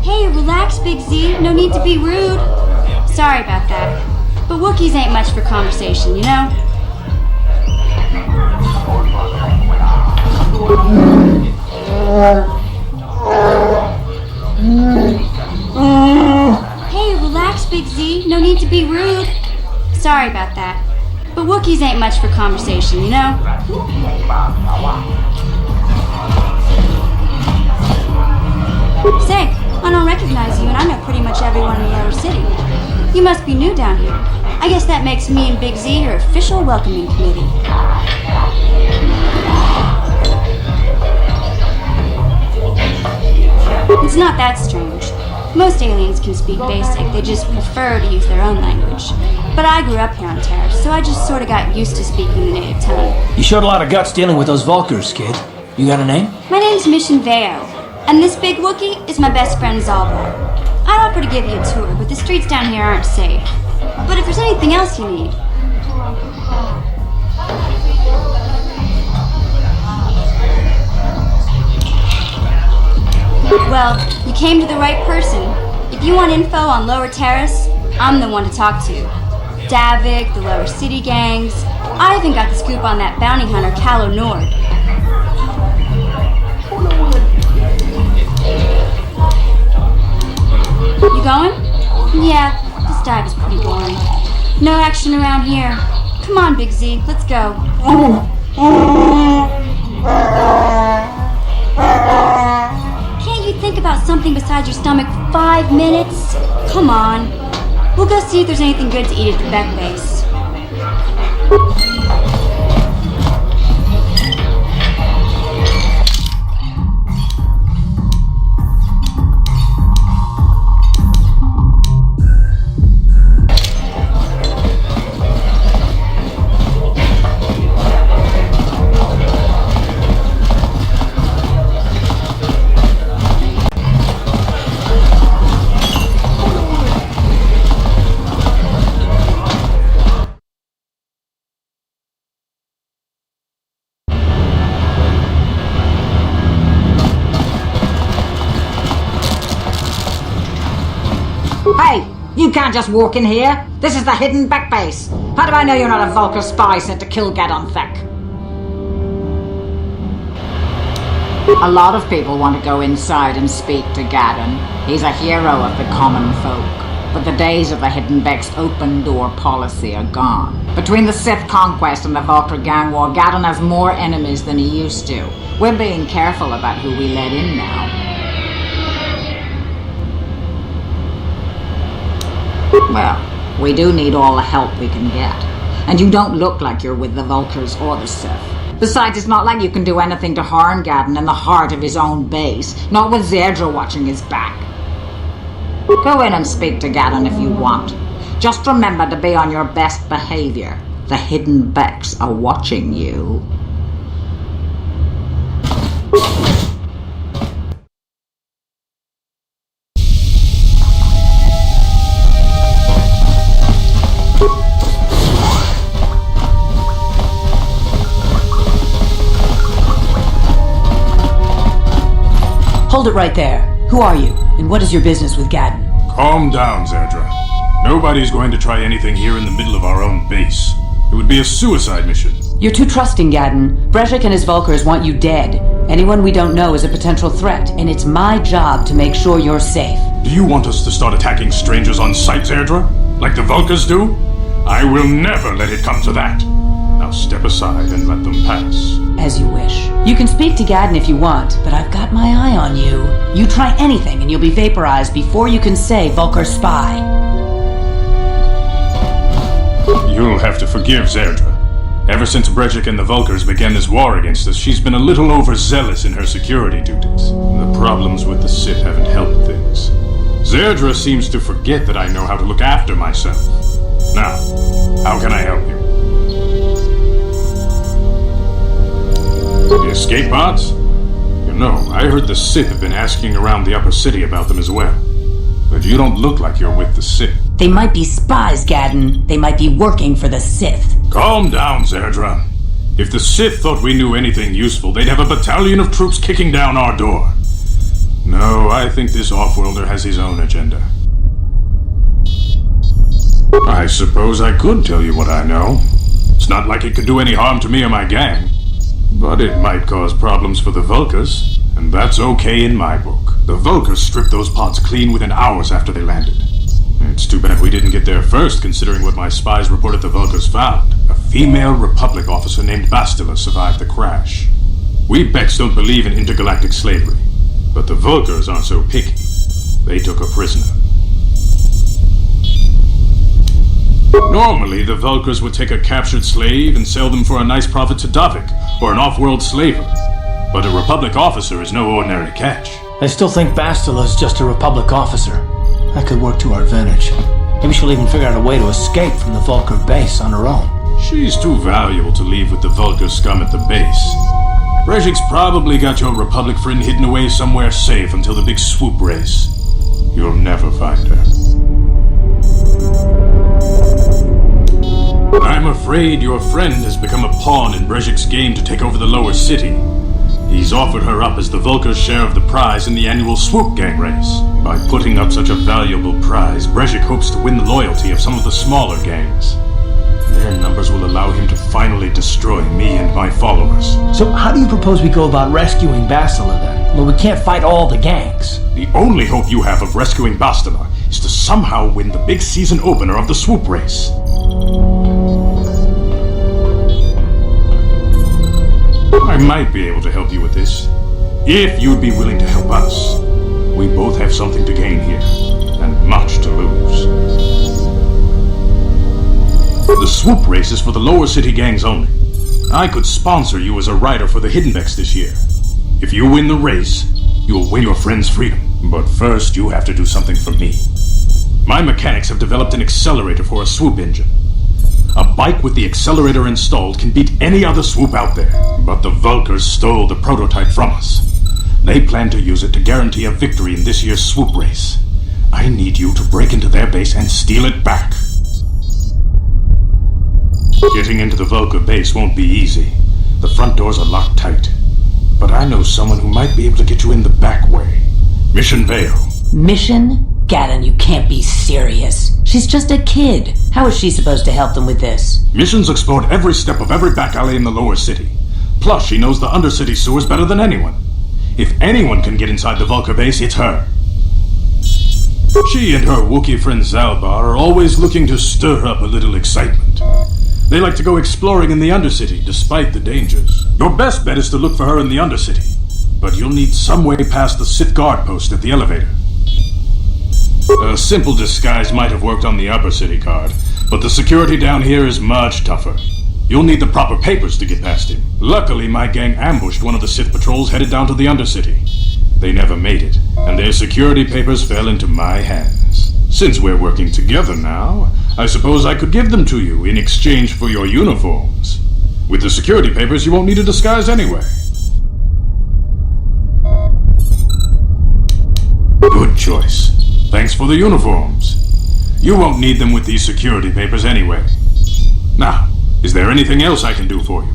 Hey, relax, Big Z. No need to be rude. Sorry about that. But Wookiees ain't much for conversation, you know? Hey, relax, Big Z. No need to be rude. Sorry about that. But Wookiees ain't much for conversation, you know? Say, I don't recognize you, and I know pretty much everyone in the Lower City. You must be new down here. I guess that makes me and Big Z your official welcoming committee. It's not that strange. Most aliens can speak basic, they just prefer to use their own language. But I grew up here on Terrace, so I just sort of got used to speaking the native tongue. You showed a lot of guts dealing with those Vulkars, kid. You got a name? My name's Mission Veo, and this big Wookiee is my best friend Zalbar. I'd offer to give you a tour, but the streets down here aren't safe. But if there's anything else you need... Well, you came to the right person. If you want info on Lower Terrace, I'm the one to talk to. Davik, the Lower City gangs. I even got the scoop on that bounty hunter, Calo Nord. You going? Yeah, this dive is pretty boring. No action around here. Come on, Big Z, let's go. Can't you think about something besides your stomach for 5 minutes? Come on. We'll go see if there's anything good to eat at the Beck base. Hey, you can't just walk in here. This is the hidden Beck base. How do I know you're not a Vulkar spy sent to kill Gadon Thek? A lot of people want to go inside and speak to Gadon. He's a hero of the common folk. But the days of the Hidden Beck's open door policy are gone. Between the Sith conquest and the Vulkar gang war, Gadon has more enemies than he used to. We're being careful about who we let in now. Well, we do need all the help we can get. And you don't look like you're with the Vulkars or the Sith. Besides, it's not like you can do anything to harm Gadon in the heart of his own base, not with Zedra watching his back. Go in and speak to Gadon if you want. Just remember to be on your best behavior. The Hidden Becks are watching you. Hold it right there. Who are you, and what is your business with Gadon? Calm down, Zedra. Nobody's going to try anything here in the middle of our own base. It would be a suicide mission. You're too trusting, Gadon. Breshik and his Vulkars want you dead. Anyone we don't know is a potential threat, and it's my job to make sure you're safe. Do you want us to start attacking strangers on sight, Zedra? like the Vulkars do? I will never let it come to that. Now step aside and let them pass. As you wish. You can speak to Gadden if you want, but I've got my eye on you. You try anything and you'll be vaporized before you can say Vulkar spy. You'll have to forgive Zerdra. Ever since Brejik and the Vulkars began this war against us, she's been a little overzealous in her security duties. The problems with the Sith haven't helped things. Zerdra seems to forget that I know how to look after myself. Now, how can I help you? The escape pods? You know, I heard the Sith have been asking around the upper city about them as well. But you don't look like you're with the Sith. They might be spies, Gadden. They might be working for the Sith. Calm down, Zerdra. If the Sith thought we knew anything useful, they'd have a battalion of troops kicking down our door. No, I think this off-worlder has his own agenda. I suppose I could tell you what I know. It's not like it could do any harm to me or my gang. But it might cause problems for the Vulkars, and that's okay in my book. The Vulkars stripped those pods clean within hours after they landed. It's too bad we didn't get there first, considering what my spies reported the Vulkars found. A female Republic officer named Bastila survived the crash. We Becks don't believe in intergalactic slavery, but the Vulkars aren't so picky. They took a prisoner. Normally, the Vulkars would take a captured slave and sell them for a nice profit to Davik, or an off-world slaver. But a Republic officer is no ordinary catch. I still think Bastila's just a Republic officer. That could work to our advantage. Maybe she'll even figure out a way to escape from the Vulkar base on her own. She's too valuable to leave with the Vulkar scum at the base. Brejik's probably got your Republic friend hidden away somewhere safe until the big swoop race. You'll never find her. I'm afraid your friend has become a pawn in Brejik's game to take over the lower city. He's offered her up as the Vulkar's share of the prize in the annual Swoop Gang race. By putting up such a valuable prize, Brejik hopes to win the loyalty of some of the smaller gangs. Their numbers will allow him to finally destroy me and my followers. So how do you propose we go about rescuing Bastila then? Well, we can't fight all the gangs. The only hope you have of rescuing Bastila is to somehow win the big season opener of the Swoop race. I might be able to help you with this, if you'd be willing to help us. We both have something to gain here, and much to lose. The Swoop race is for the lower city gangs only. I could sponsor you as a rider for the Hidden Becks this year. If you win the race, you'll win your friend's freedom. But first, you have to do something for me. My mechanics have developed an accelerator for a swoop engine. A bike with the accelerator installed can beat any other swoop out there. But the Vulkars stole the prototype from us. They plan to use it to guarantee a victory in this year's swoop race. I need you to break into their base and steal it back. Getting into the Vulkar base won't be easy. The front doors are locked tight. But I know someone who might be able to get you in the back way. Mission Vale. Mission? Gadden, you can't be serious. She's just a kid. How is she supposed to help them with this? Mission's explored every step of every back alley in the lower city. Plus, she knows the undercity sewers better than anyone. If anyone can get inside the Vulkar base, it's her. She and her Wookiee friend Zalbar are always looking to stir up a little excitement. They like to go exploring in the Undercity, despite the dangers. Your best bet is to look for her in the Undercity. But you'll need some way past the Sith guard post at the elevator. A simple disguise might have worked on the Upper City card, but the security down here is much tougher. You'll need the proper papers to get past him. Luckily, my gang ambushed one of the Sith patrols headed down to the Undercity. They never made it, and their security papers fell into my hands. Since we're working together now, I suppose I could give them to you in exchange for your uniforms. With the security papers, you won't need a disguise anyway. Good choice. Thanks for the uniforms. You won't need them with these security papers anyway. Now, is there anything else I can do for you?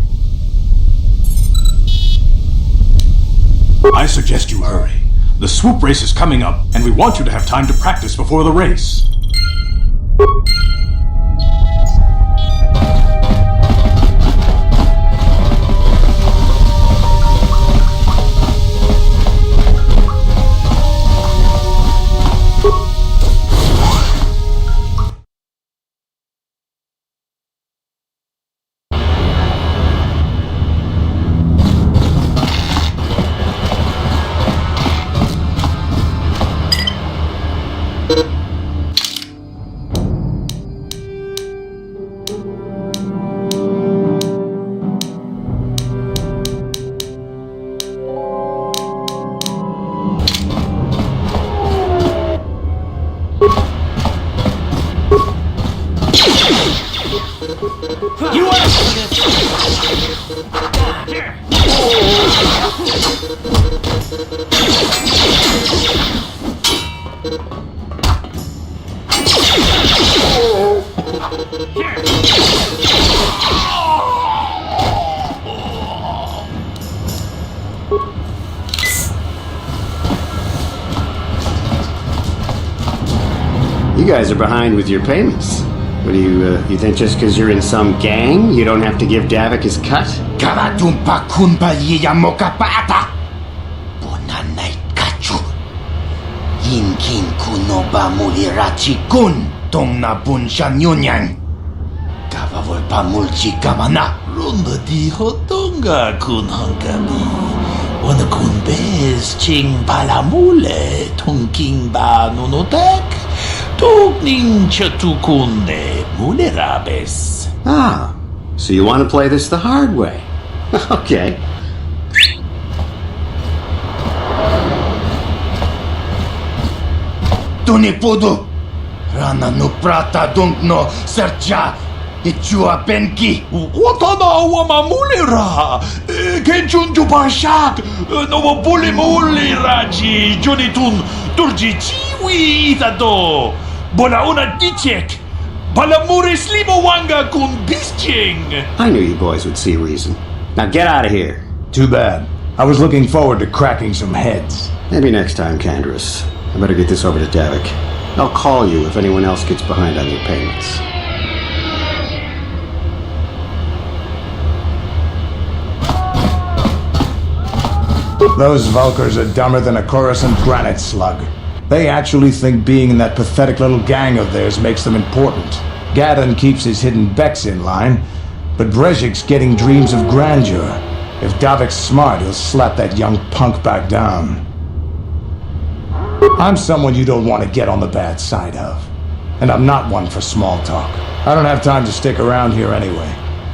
I suggest you hurry. The swoop race is coming up, and we want you to have time to practice before the race. You asked for this! Here! You guys are behind with your payments. What do you think just because you're in some gang, you don't have to give Davik his cut? Karatumpa kunpa yiyamokapata! Bonanay kachu! Yinkin kunoba mulirachi kun tong na bunshan yunyan! Kavavol pamulchi kamana! Ronda di hotonga kun hangami. Wana kun bez ching palamule tongking ba nunotek. Tugning chatukunde mulerabes. Ah, so you want to play this the hard way? Okay. Tunipudu! Rana no prata dunkno sercha! Ichua benki! Watana wamamulera! Kenchunju bashak! No buli muli raji! Junitun turji chiwi itado! Bola una dichek! Balamure slimo wanga kun bisching! I knew you boys would see reason. Now get out of here. Too bad. I was looking forward to cracking some heads. Maybe next time, Kandris. I better get this over to Davik. I'll call you if anyone else gets behind on your payments. Those Vulkars are dumber than a Coruscant granite slug. They actually think being in that pathetic little gang of theirs makes them important. Gadon keeps his hidden Becks in line, but Brezhik's getting dreams of grandeur. If Davik's smart, he'll slap that young punk back down. I'm someone you don't want to get on the bad side of. And I'm not one for small talk. I don't have time to stick around here anyway.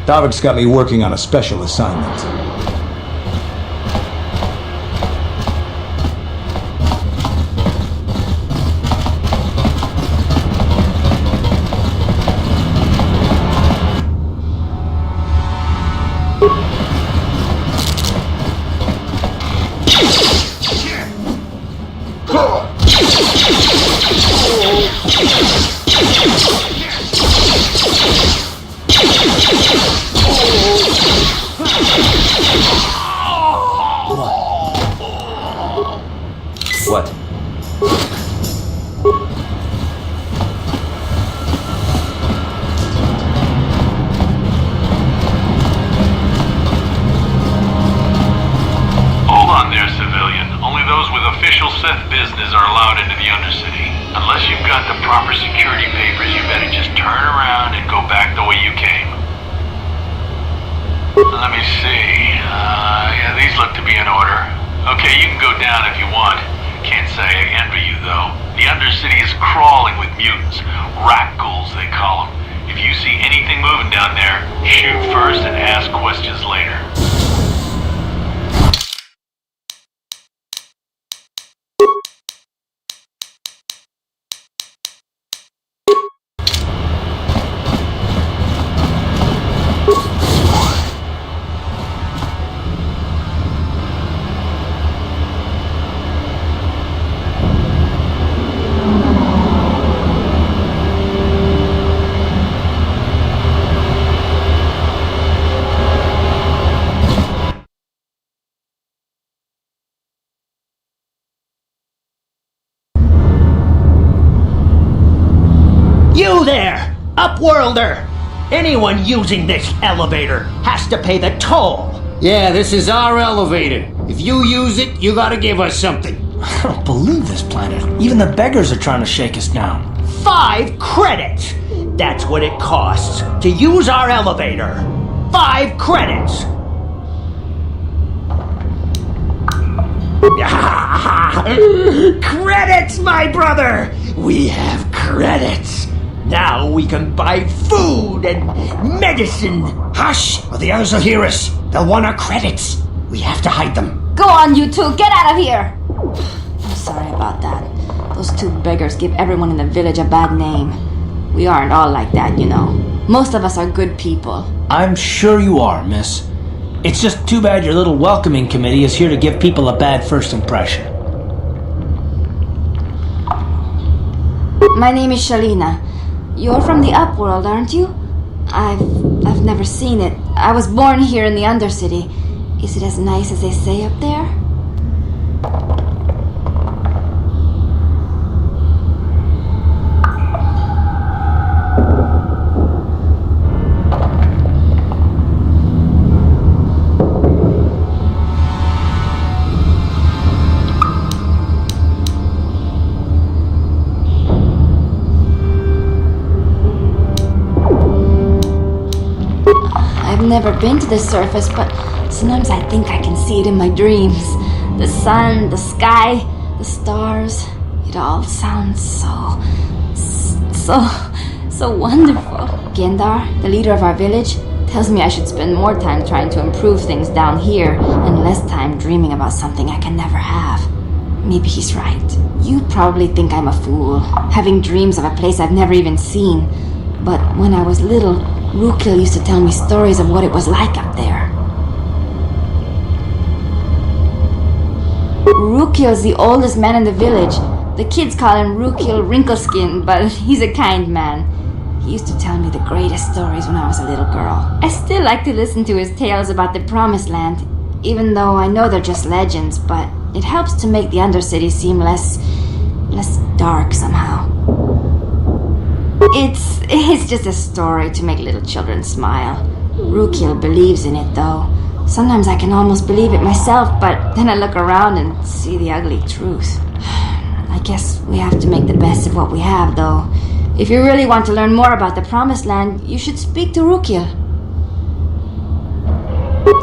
Davik's got me working on a special assignment. What? Hold on there, civilian. Only those with official Sith business are allowed into the Undercity. Unless you've got the proper security papers, you better just turn around and go back the way you came. Let me see. Yeah, these look to be in order. Okay, you can go down if you want. Can't say I envy you, though. The Undercity is crawling with mutants. Rat ghouls, they call them. If you see anything moving down there, shoot first and ask questions later. You there! Upworlder! Anyone using this elevator has to pay the toll! Yeah, this is our elevator. If you use it, you gotta give us something. I don't believe this planet. Even the beggars are trying to shake us down. 5 credits! That's what it costs to use our elevator. 5 credits! Credits, my brother! We have credits! Now we can buy food and medicine! Hush, or the others will hear us. They'll want our credits. We have to hide them. Go on, you two, get out of here! I'm sorry about that. Those 2 beggars give everyone in the village a bad name. We aren't all like that, you know. Most of us are good people. I'm sure you are, miss. It's just too bad your little welcoming committee is here to give people a bad first impression. My name is Shalina. You're from the Upworld, aren't you? I've never seen it. I was born here in the Undercity. Is it as nice as they say up there? I've never been to the surface, but sometimes I think I can see it in my dreams. The sun, the sky, the stars. It all sounds so wonderful. Gendar, the leader of our village, tells me I should spend more time trying to improve things down here and less time dreaming about something I can never have. Maybe he's right. You probably think I'm a fool, having dreams of a place I've never even seen. But when I was little, Rukil used to tell me stories of what it was like up there. Rukil's the oldest man in the village. The kids call him Rukil Wrinkleskin, but he's a kind man. He used to tell me the greatest stories when I was a little girl. I still like to listen to his tales about the Promised Land, even though I know they're just legends, but it helps to make the Undercity seem less dark somehow. It's just a story to make little children smile. Rukil believes in it, though. Sometimes I can almost believe it myself, but then I look around and see the ugly truth. I guess we have to make the best of what we have, though. If you really want to learn more about the Promised Land, you should speak to Rukil.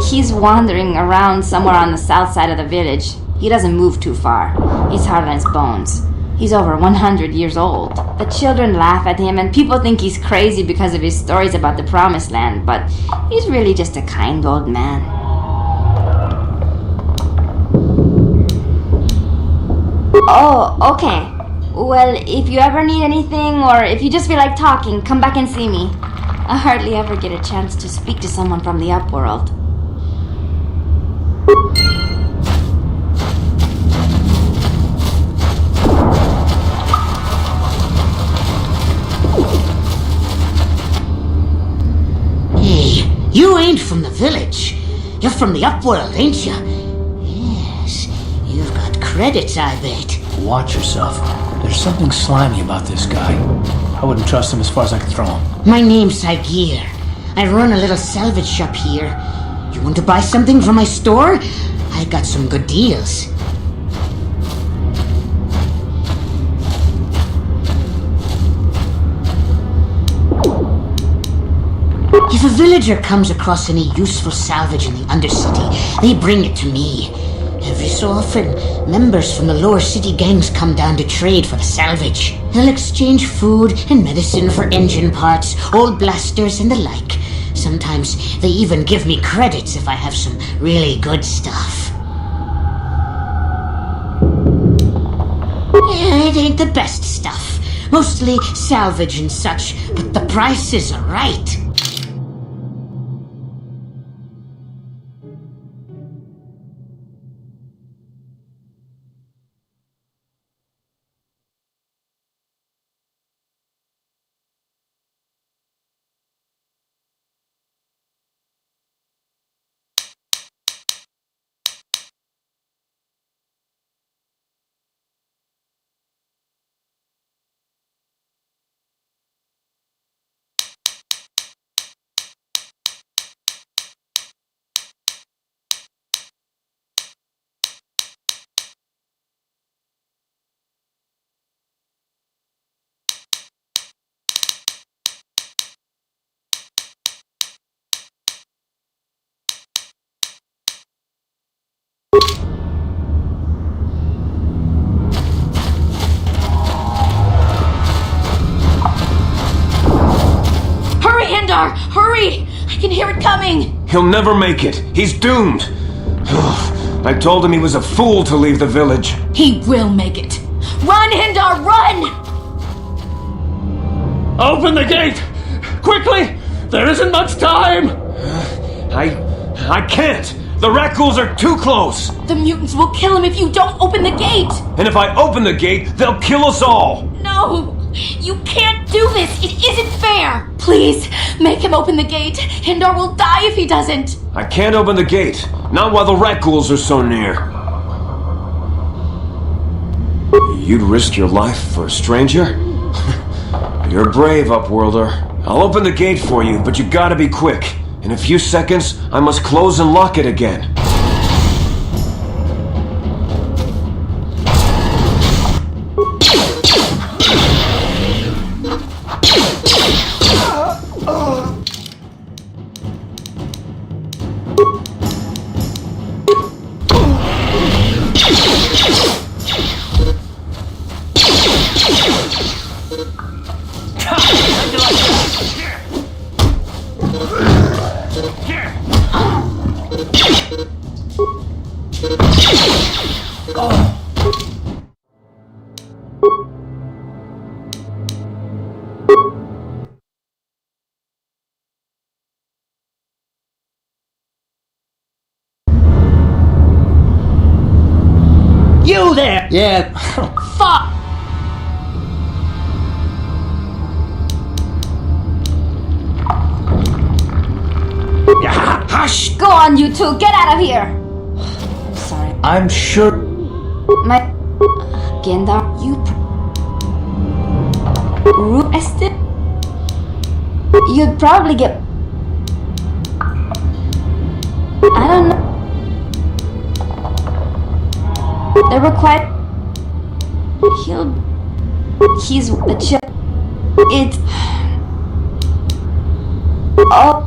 He's wandering around somewhere on the south side of the village. He doesn't move too far. He's hard on his bones. He's over 100 years old. The children laugh at him and people think he's crazy because of his stories about the Promised Land, but he's really just a kind old man. Oh, okay. Well, if you ever need anything or if you just feel like talking, come back and see me. I hardly ever get a chance to speak to someone from the Upworld. You ain't from the village. You're from the Upworld, ain't you? Yes, you've got credits, I bet. Watch yourself. There's something slimy about this guy. I wouldn't trust him as far as I could throw him. My name's Saigir. I run a little salvage shop here. You want to buy something from my store? I got some good deals. If a villager comes across any useful salvage in the Undercity, they bring it to me. Every so often, members from the lower city gangs come down to trade for the salvage. They'll exchange food and medicine for engine parts, old blasters, and the like. Sometimes they even give me credits if I have some really good stuff. Yeah, it ain't the best stuff. Mostly salvage and such, but the prices are right. Hurry! I can hear it coming! He'll never make it. He's doomed. I told him he was a fool to leave the village. He will make it. Run, Hindar, run! Open the gate! Quickly! There isn't much time! I can't! The rat ghouls are too close! The mutants will kill him if you don't open the gate! And if I open the gate, they'll kill us all! No! You can't do this! It isn't fair! Please, make him open the gate. Hindar will die if he doesn't! I can't open the gate. Not while the rat ghouls are so near. You'd risk your life for a stranger? You're brave, Upworlder. I'll open the gate for you, but you gotta be quick. In a few seconds, I must close and lock it again. You there! Yeah. Fuck! Hush! Go on, you two. Get out of here. I'm sorry. I'm sure. My. Gendar, you. Arrested? You'd probably get. I don't know. They were quite. He's a chip. It's. Oh.